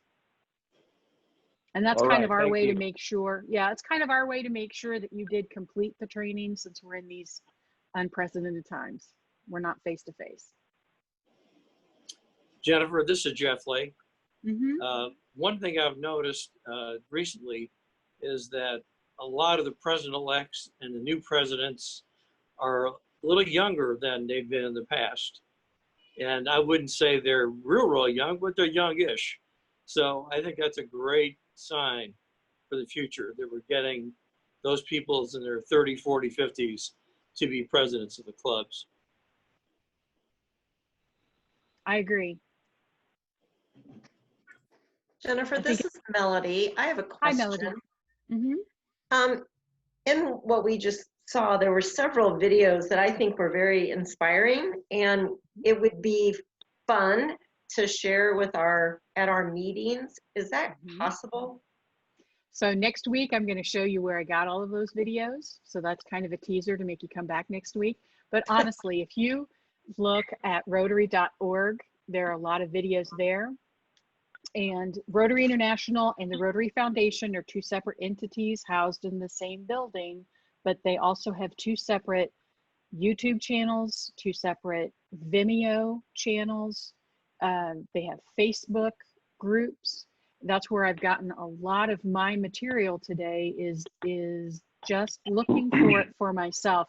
And that's kind of our way to make sure, it's kind of our way to make sure that you did complete the training, since we're in these unprecedented times. We're not face to face. Jennifer, this is Jeff Lake. Mm-hmm. One thing I've noticed recently is that a lot of the president-elects and the new presidents are a little younger than they've been in the past. And I wouldn't say they're real young, but they're youngish. So I think that's a great sign for the future, that we're getting those people in their 30, 40, 50s to be presidents of the clubs. I agree. Jennifer, this is Melody. I have a question. Hi, Melody. Mm-hmm. In what we just saw, there were several videos that I think were very inspiring, and it would be fun to share with at our meetings. Is that possible? So next week, I'm going to show you where I got all of those videos. So that's kind of a teaser to make you come back next week. But honestly, if you look at Rotary.org, there are a lot of videos there. And Rotary International and the Rotary Foundation are two separate entities housed in the same building, but they also have two separate YouTube channels, two separate Vimeo channels. They have Facebook groups. That's where I've gotten a lot of my material today, is just looking for it for myself.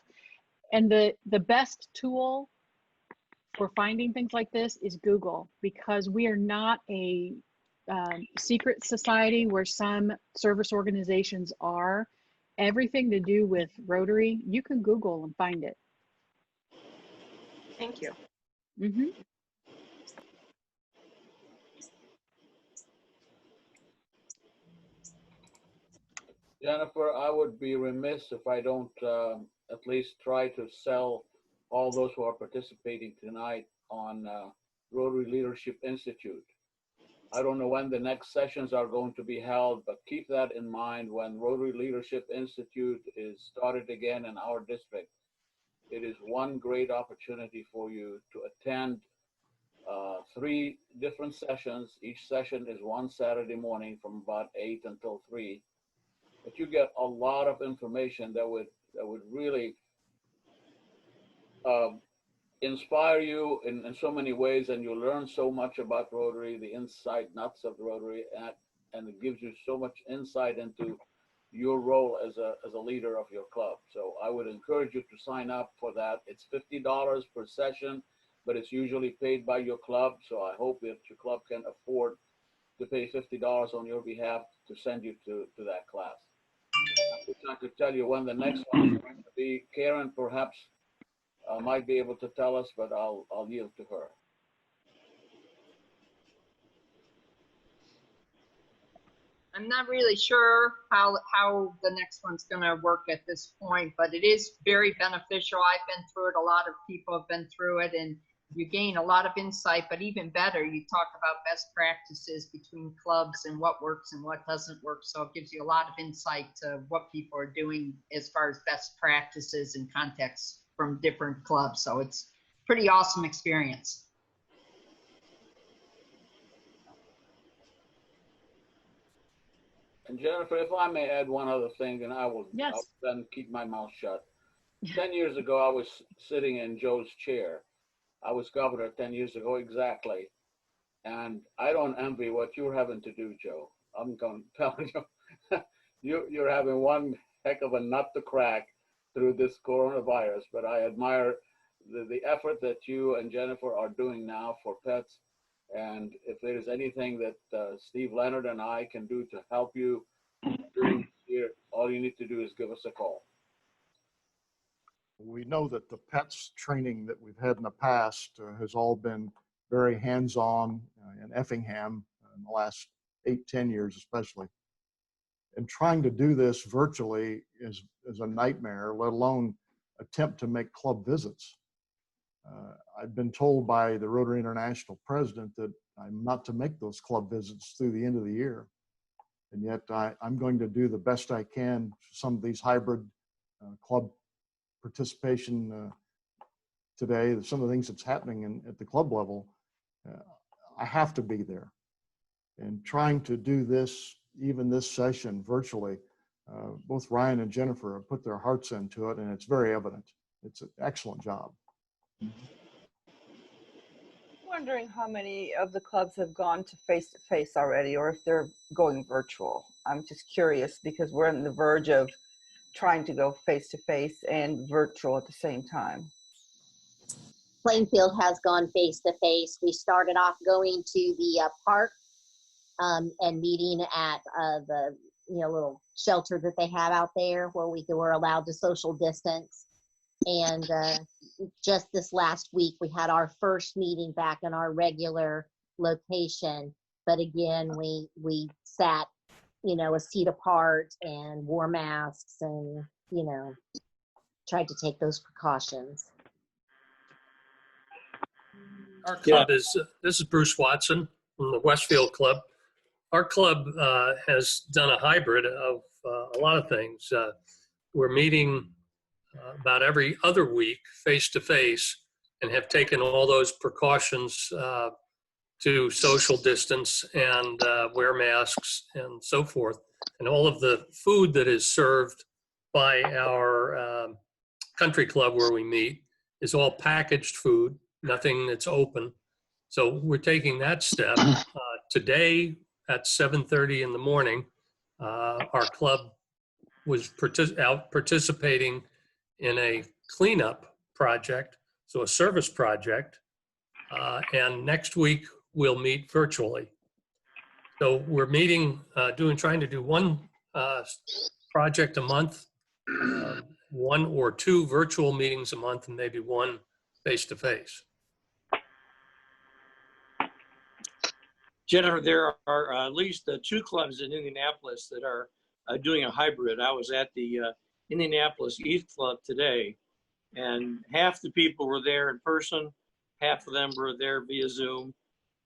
And the best tool for finding things like this is Google, because we are not a secret society where some service organizations are. Everything to do with Rotary, you can Google and find it. Thank you. Mm-hmm. Jennifer, I would be remiss if I don't at least try to sell all those who are participating tonight on Rotary Leadership Institute. I don't know when the next sessions are going to be held, but keep that in mind when Rotary Leadership Institute is started again in our district. It is one great opportunity for you to attend 3 different sessions. Each session is one Saturday morning from about 8 until 3. But you get a lot of information that would really inspire you in so many ways, and you learn so much about Rotary, the inside nuts of Rotary, and it gives you so much insight into your role as a leader of your club. So I would encourage you to sign up for that. It's $50 per session, but it's usually paid by your club. So I hope that your club can afford to pay $50 on your behalf to send you to that class. I wish I could tell you when the next one is going to be. Karen perhaps might be able to tell us, but I'll yield to her. I'm not really sure how the next one's going to work at this point, but it is very beneficial. I've been through it. A lot of people have been through it, and you gain a lot of insight, but even better, you talk about best practices between clubs and what works and what doesn't work. So it gives you a lot of insight to what people are doing as far as best practices and context from different clubs. So it's pretty awesome experience. And Jennifer, if I may add one other thing, and I'll then keep my mouth shut. 10 years ago, I was sitting in Joe's chair. I was governor 10 years ago exactly. And I don't envy what you're having to do, Joe. I'm going to tell you, you're having one heck of a nut to crack through this coronavirus, but I admire the effort that you and Jennifer are doing now for pets. And if there's anything that Steve Leonard and I can do to help you during this year, all you need to do is give us a call. We know that the PETS training that we've had in the past has all been very hands-on in Effingham in the last 8-10 years especially. And trying to do this virtually is a nightmare, let alone attempt to make club visits. I've been told by the Rotary International president that I'm not to make those club visits through the end of the year. And yet I'm going to do the best I can for some of these hybrid club participation today, some of the things that's happening at the club level. I have to be there. And trying to do this, even this session virtually, both Ryan and Jennifer have put their hearts into it, and it's very evident. It's an excellent job. Wondering how many of the clubs have gone to face-to-face already, or if they're going virtual. I'm just curious because we're on the verge of trying to go face-to-face and virtual at the same time. Plainfield has gone face-to-face. We started off going to the park and meeting at the little shelter that they have out there where we were allowed to social distance. And just this last week, we had our first meeting back in our regular location. But again, we sat, a seat apart and wore masks and, tried to take those precautions. Our club is, this is Bruce Watson from the Westfield Club. Our club has done a hybrid of a lot of things. We're meeting about every other week face-to-face and have taken all those precautions to social distance and wear masks and so forth. And all of the food that is served by our country club where we meet is all packaged food, nothing that's open. So we're taking that step. Today at 7:30 in the morning, our club was out participating in a cleanup project, so a service project And next week, we'll meet virtually. So we're meeting, trying to do one project a month, 1 or 2 virtual meetings a month, and maybe 1 face-to-face. Jennifer, there are at least 2 clubs in Indianapolis that are doing a hybrid. I was at the Indianapolis Youth Club today, and half the people were there in person, half of them were there via Zoom,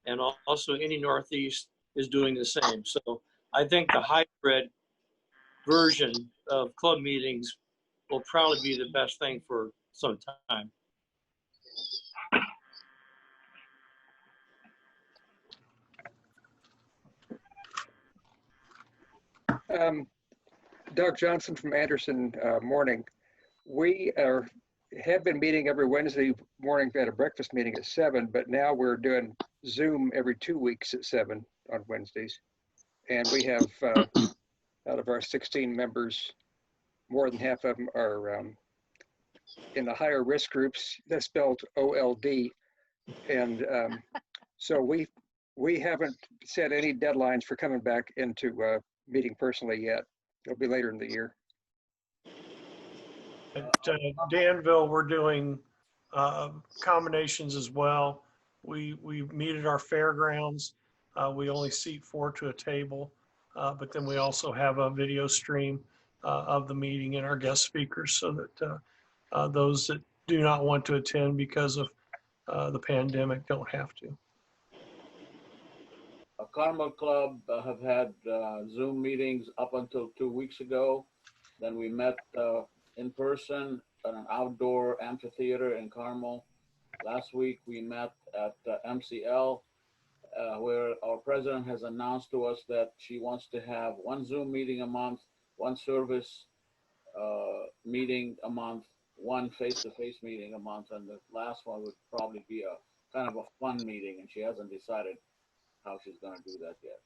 and also Indy Northeast is doing the same. So I think the hybrid version of club meetings will probably be the best thing for some time. Doug Johnson from Anderson Morning. We have been meeting every Wednesday morning at a breakfast meeting at 7, but now we're doing Zoom every 2 weeks at 7 on Wednesdays. And we have, out of our 16 members, more than half of them are in the higher risk groups. That's spelled OLD. And so we haven't set any deadlines for coming back into meeting personally yet. It'll be later in the year. At Danville, we're doing combinations as well. We meet at our fairgrounds. We only seat 4 to a table, but then we also have a video stream of the meeting and our guest speakers so that those that do not want to attend because of the pandemic don't have to. Carmel Club have had Zoom meetings up until 2 weeks ago. Then we met in person at an outdoor amphitheater in Carmel. Last week we met at MCL, where our president has announced to us that she wants to have 1 Zoom meeting a month, 1 service meeting a month, 1 face-to-face meeting a month, and the last one would probably be a kind of a fun meeting, and she hasn't decided how she's going to do that yet.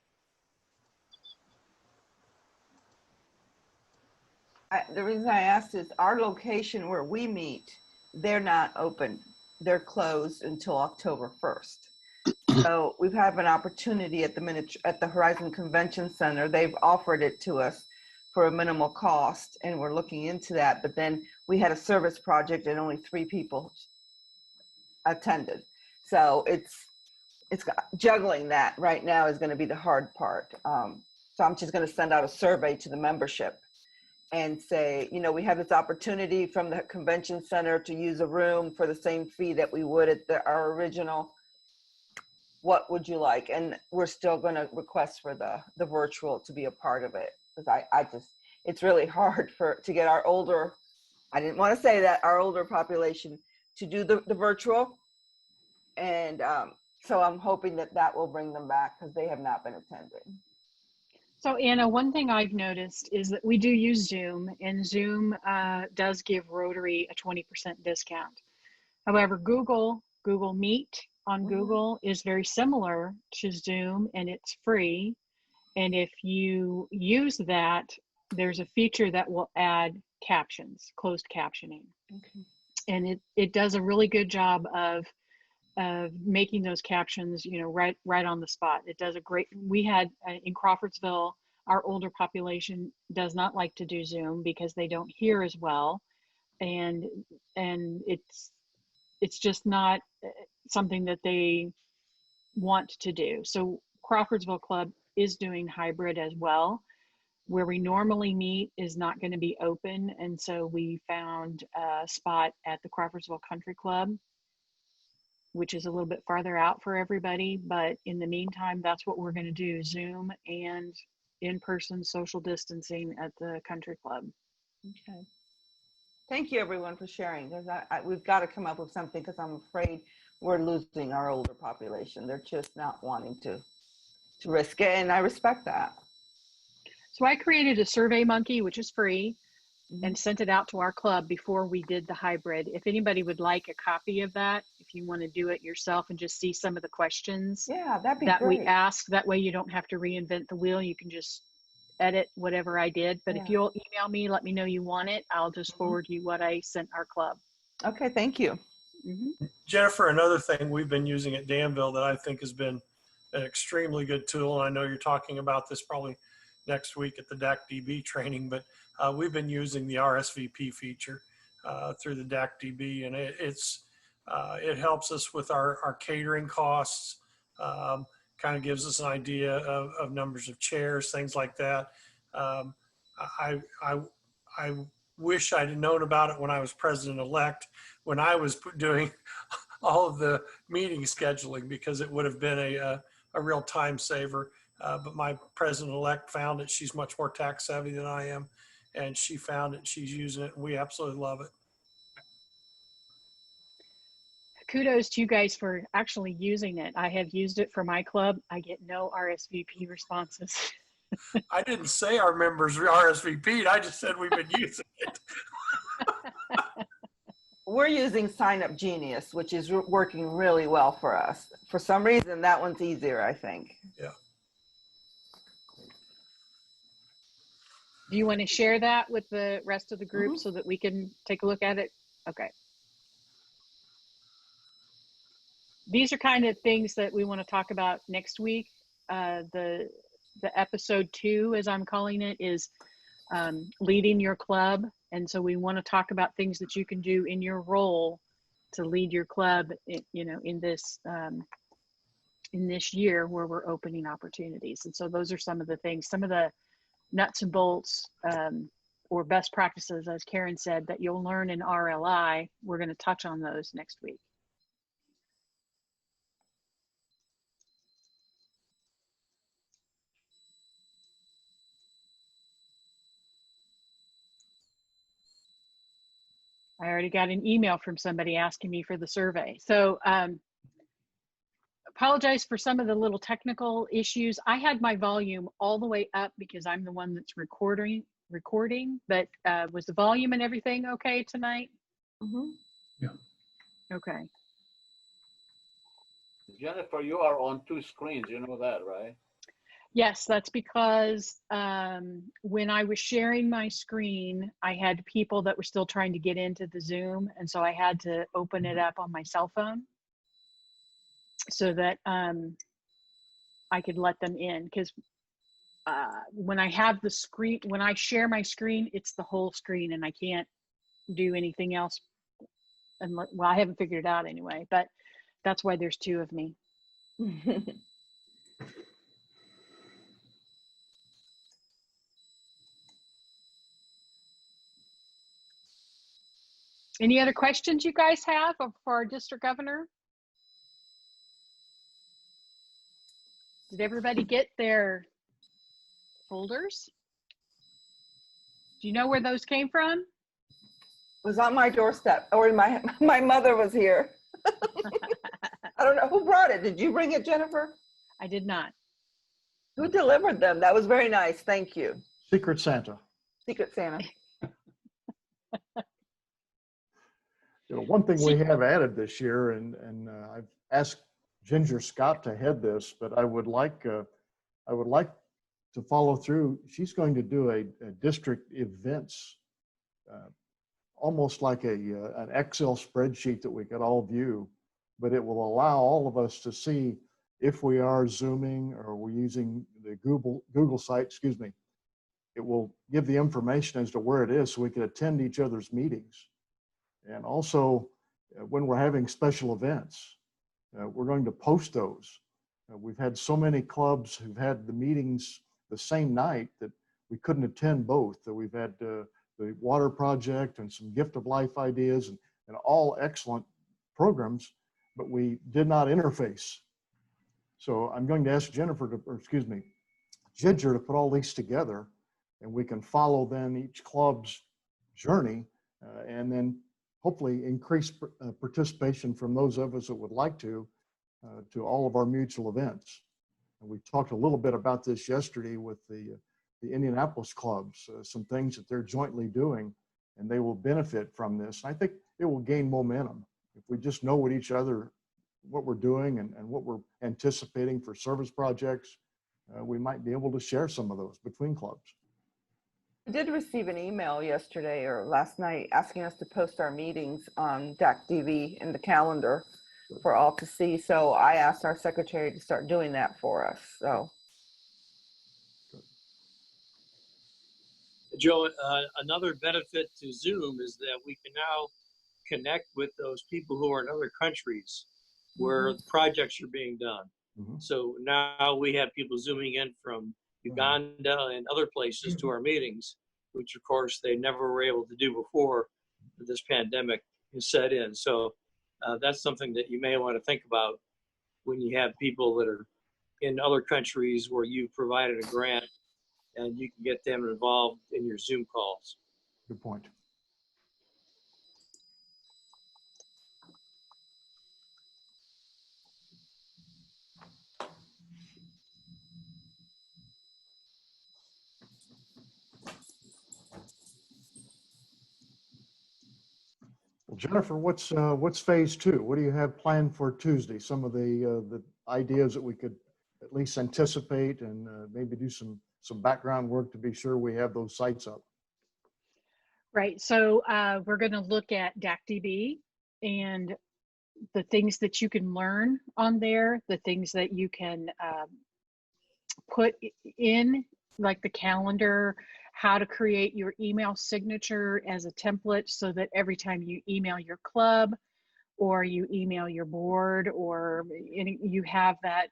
The reason I asked is our location where we meet, they're not open. They're closed until October 1st. So we've had an opportunity at the Horizon Convention Center. They've offered it to us for a minimal cost, and we're looking into that. But then we had a service project and only 3 people attended. So it's juggling that right now is going to be the hard part. So I'm just going to send out a survey to the membership and say, you know, we have this opportunity from the convention center to use a room for the same fee that we would at our original. What would you like? And we're still going to request for the virtual to be a part of it, because it's really hard to get our older, I didn't want to say that, our older population to do the virtual. And so I'm hoping that will bring them back, because they have not been attending. So Anna, one thing I've noticed is that we do use Zoom, and Zoom does give Rotary a 20% discount. However, Google Meet on Google is very similar to Zoom, and it's free. And if you use that, there's a feature that will add captions, closed captioning. Okay. And it does a really good job of making those captions, you know, right on the spot. It does a great, we had in Crawfordsville, our older population does not like to do Zoom because they don't hear as well. And it's just not something that they want to do. So Crawfordsville Club is doing hybrid as well. Where we normally meet is not going to be open. And so we found a spot at the Crawfordsville Country Club, which is a little bit farther out for everybody. But in the meantime, that's what we're going to do, Zoom and in-person social distancing at the country club. Okay. Thank you everyone for sharing, because we've got to come up with something, because I'm afraid we're losing our older population. They're just not wanting to risk it, and I respect that. So I created a Survey Monkey, which is free, and sent it out to our club before we did the hybrid. If anybody would like a copy of that, if you want to do it yourself and just see some of the questions that'd be that great. we ask, that way you don't have to reinvent the wheel. You can just edit whatever I did. But if you'll email me, let me know you want it, I'll just forward you what I sent our club. Okay, thank you. Jennifer, another thing we've been using at Danville that I think has been an extremely good tool, and I know you're talking about this probably next week at the DAC-DB training, but we've been using the RSVP feature through the DAC-DB, and it helps us with our catering costs, kind of gives us an idea of numbers of chairs, things like that. I wish I'd known about it when I was president-elect, when I was doing all of the meeting scheduling, because it would have been a real time saver. But my president-elect found it. She's much more tax savvy than I am, and she found it. She's using it, and we absolutely love it. Kudos to you guys for actually using it. I have used it for my club. I get no RSVP responses. I didn't say our members RSVP'd. I just said we've been using it. We're using Sign Up Genius, which is working really well for us. For some reason, that one's easier, I think. Yeah. Do you want to share that with the rest of the group so that we can take a look at it? Okay. These are kind of things that we want to talk about next week. The episode 2, as I'm calling it, is leading your club. And so we want to talk about things that you can do in your role to lead your club, in this year where we're opening opportunities. And so those are some of the things, some of the nuts and bolts or best practices, as Karen said, that you'll learn in RLI. We're going to touch on those next week. I already got an email from somebody asking me for the survey. So apologize for some of the little technical issues. I had my volume all the way up because I'm the one that's recording, but was the volume and everything okay tonight? Yeah. Okay. Jennifer, you are on 2 screens. You know that, right? Yes, that's because when I was sharing my screen, I had people that were still trying to get into the Zoom. And so I had to open it up on my cell phone so that I could let them in. Because when I have the screen, when I share my screen, it's the whole screen and I can't do anything else. Well, I haven't figured it out anyway, but that's why there's 2 of me. Any other questions you guys have for our district governor? Did everybody get their folders? Do you know where those came from? It was on my doorstep, or my mother was here. I don't know who brought it. Did you bring it, Jennifer? I did not. Who delivered them? That was very nice. Thank you. Secret Santa. Secret Santa. One thing we have added this year, and I've asked Ginger Scott to head this, but I would like to follow through. She's going to do a district events, almost like an Excel spreadsheet that we could all view, but it will allow all of us to see if we are Zooming or we're using the Google site, excuse me. It will give the information as to where it is so we can attend each other's meetings. And also, when we're having special events, we're going to post those. We've had so many clubs who've had the meetings the same night that we couldn't attend both. We've had the water project and some gift of life ideas and all excellent programs, but we did not interface. So I'm going to ask Ginger to put all these together, and we can follow then each club's journey and then hopefully increase participation from those of us that would like to all of our mutual events. And we talked a little bit about this yesterday with the Indianapolis clubs, some things that they're jointly doing, and they will benefit from this. And I think it will gain momentum. If we just know what we're doing and what we're anticipating for service projects, we might be able to share some of those between clubs. I did receive an email yesterday or last night asking us to post our meetings on DAC-DB in the calendar for all to see. So I asked our secretary to start doing that for us. So Joe, another benefit to Zoom is that we can now connect with those people who are in other countries where the projects are being done. So now we have people zooming in from Uganda and other places to our meetings, which of course they never were able to do before this pandemic has set in. So that's something that you may want to think about when you have people that are in other countries where you provided a grant and you can get them involved in your Zoom calls. Good point. Well, Jennifer, what's phase two? What do you have planned for Tuesday? Some of the ideas that we could at least anticipate and maybe do some background work to be sure we have those sites up. Right. So we're going to look at DAC-DB and the things that you can learn on there, the things that you can put in, like the calendar, how to create your email signature as a template so that every time you email your club or you email your board or you have that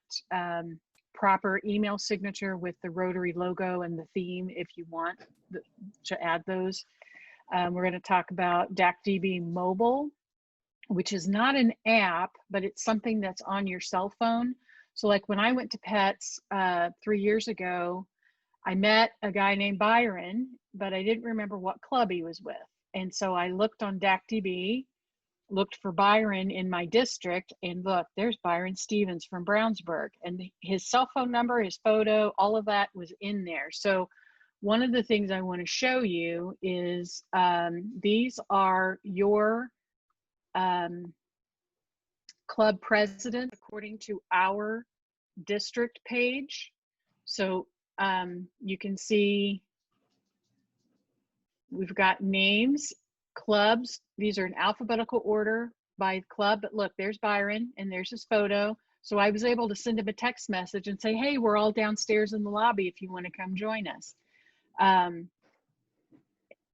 proper email signature with the Rotary logo and the theme if you want to add those. We're going to talk about DAC-DB Mobile, which is not an app, but it's something that's on your cell phone. So like when I went to PETS 3 years ago, I met a guy named Byron, but I didn't remember what club he was with. And so I looked on DAC-DB, looked for Byron in my district, and look, there's Byron Stevens from Brownsburg. And his cell phone number, his photo, all of that was in there. So one of the things I want to show you is these are your club president according to our district page. So you can see we've got names, clubs. These are in alphabetical order by club, but look, there's Byron and there's his photo. So I was able to send him a text message and say, hey, we're all downstairs in the lobby if you want to come join us.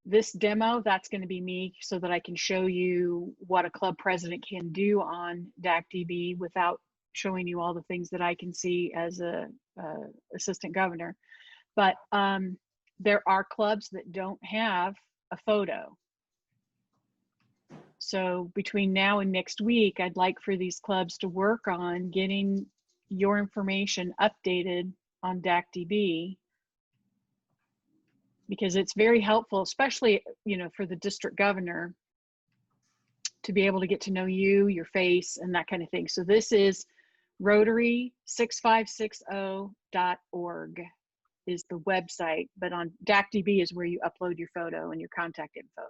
This demo, that's going to be me so that I can show you what a club president can do on DAC-DB without showing you all the things that I can see as a assistant governor. But there are clubs that don't have a photo. So between now and next week, I'd like for these clubs to work on getting your information updated on DAC-DB, because it's very helpful, especially, you know, for the district governor to be able to get to know you, your face, and that kind of thing. So this is Rotary6560.org is the website, but on DAC-DB is where you upload your photo and your contact info.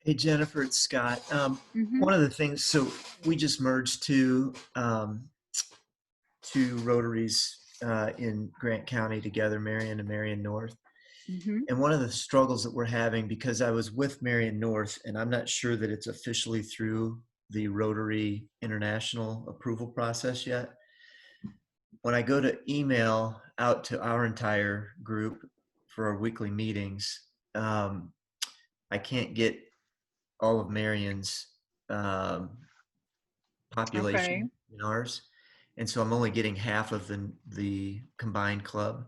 Hey, Jennifer, it's Scott. One of the things, so we just merged two Rotaries in Grant County together, Marion and Marion North. And one of the struggles that we're having, because I was with Marion North, and I'm not sure that it's officially through the Rotary International approval process yet. When I go to email out to our entire group for our weekly meetings, I can't get all of Marion's population in ours. And so I'm only getting half of the combined club.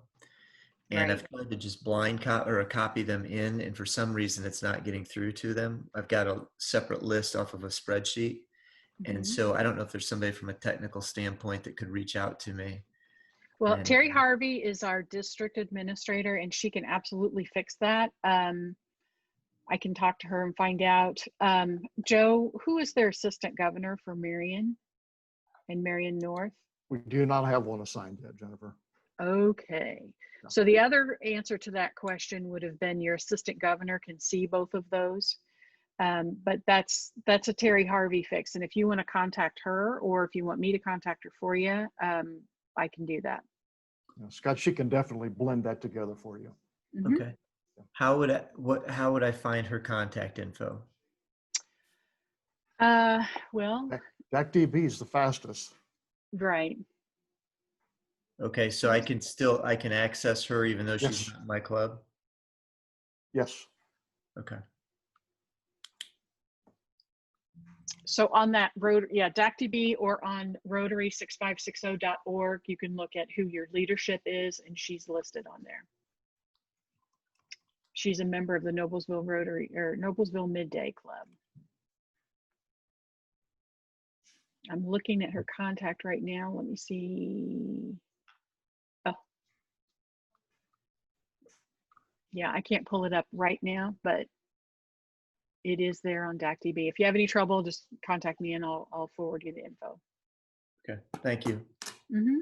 And I've tried to just blind copy them in, and for some reason it's not getting through to them. I've got a separate list off of a spreadsheet. And so I don't know if there's somebody from a technical standpoint that could reach out to me. Well, Terry Harvey is our district administrator, and she can absolutely fix that. I can talk to her and find out. Joe, who is their assistant governor for Marion and Marion North? We do not have one assigned yet, Jennifer. Okay. So the other answer to that question would have been your assistant governor can see both of those. But that's a Terry Harvey fix. And if you want to contact her, or if you want me to contact her for you, I can do that. Scott, she can definitely blend that together for you. Okay. How would I find her contact info? Well, DACDB is the fastest. right. Okay, so I can access her even though she's Yes. not in my club? Yes. Okay. So on that DACDB or on Rotary6560.org, you can look at who your leadership is, and she's listed on there. She's a member of the Noblesville Rotary or Noblesville Midday Club. I'm looking at her contact right now. Let me see. Oh, yeah, I can't pull it up right now, but it is there on DACDB. If you have any trouble, just contact me and I'll forward you the info. Okay, thank you. Mm-hmm.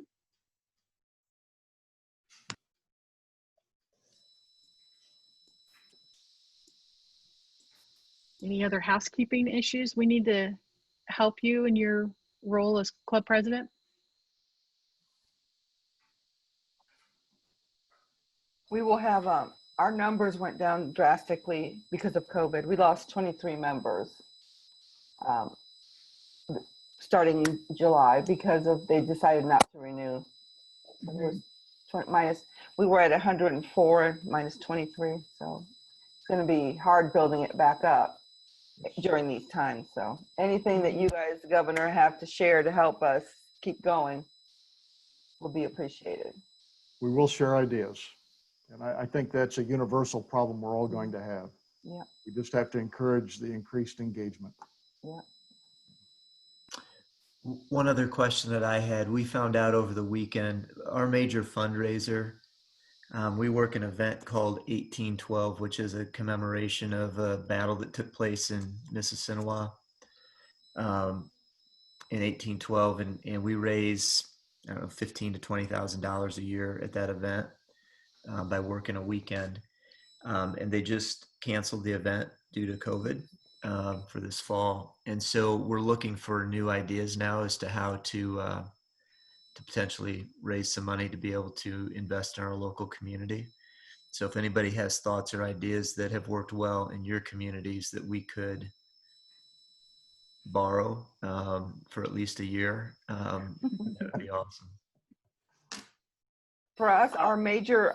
Any other housekeeping issues we need to help you in your role as club president? We will have, our numbers went down drastically because of COVID. We lost 23 members starting in July because they decided not to renew. We were at 104 minus 23, so it's going to be hard building it back up during these times. So anything that you guys, Governor, have to share to help us keep going will be appreciated. We will share ideas. And I think that's a universal problem we're all going to have. Yeah. We just have to encourage the increased engagement. Yeah. One other question that I had, we found out over the weekend, our major fundraiser, we work an event called 1812, which is a commemoration of a battle that took place in Mississinawa in 1812. And we raise, I don't know, $15,000 to $20,000 a year at that event by working a weekend. And they just canceled the event due to COVID for this fall. And so we're looking for new ideas now as to how to potentially raise some money to be able to invest in our local community. So if anybody has thoughts or ideas that have worked well in your communities that we could borrow for at least a year, that would be awesome. For us, our major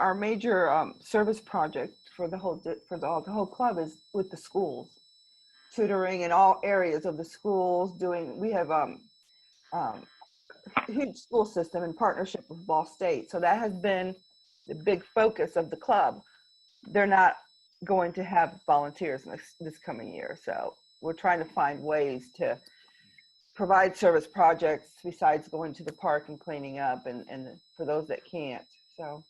service project for the whole club is with the schools, tutoring in all areas of the schools. We have a huge school system in partnership with Ball State, so that has been the big focus of the club. They're not going to have volunteers this coming year, so we're trying to find ways to provide service projects besides going to the park and cleaning up and for those that can't. So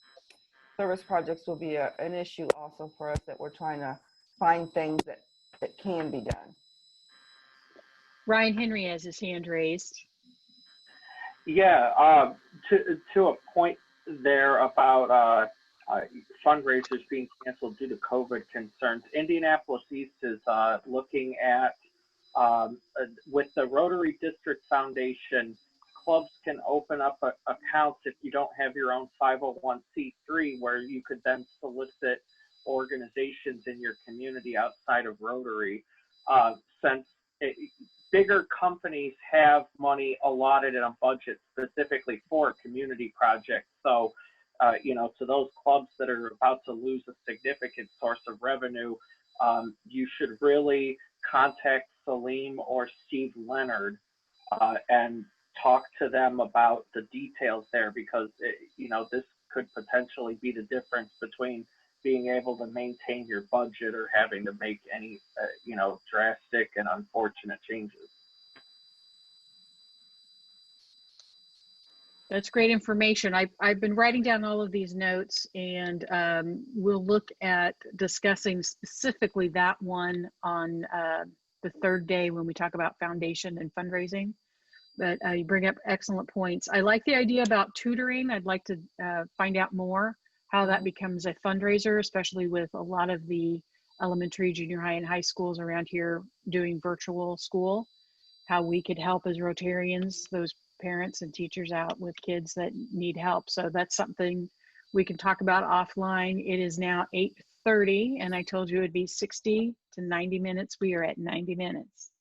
service projects will be an issue also for us, that we're trying to find things that can be done. Ryan Henry has his hand raised. Yeah, to a point there about fundraisers being canceled due to COVID concerns, Indianapolis East is looking at, with the Rotary District Foundation, clubs can open up accounts if you don't have your own 501c3, where you could then solicit organizations in your community outside of Rotary. Since bigger companies have money allotted in a budget specifically for community projects. So, to those clubs that are about to lose a significant source of revenue, you should really contact Salim or Steve Leonard and talk to them about the details there, because this could potentially be the difference between being able to maintain your budget or having to make any drastic and unfortunate changes. That's great information. I've been writing down all of these notes, and we'll look at discussing specifically that one on the third day when we talk about foundation and fundraising. But you bring up excellent points. I like the idea about tutoring. I'd like to find out more how that becomes a fundraiser, especially with a lot of the elementary, junior high, and high schools around here doing virtual school, how we could help as Rotarians, those parents and teachers out with kids that need help. So that's something we can talk about offline. It is now 8:30, and I told you it'd be 60 to 90 minutes. We are at 90 minutes.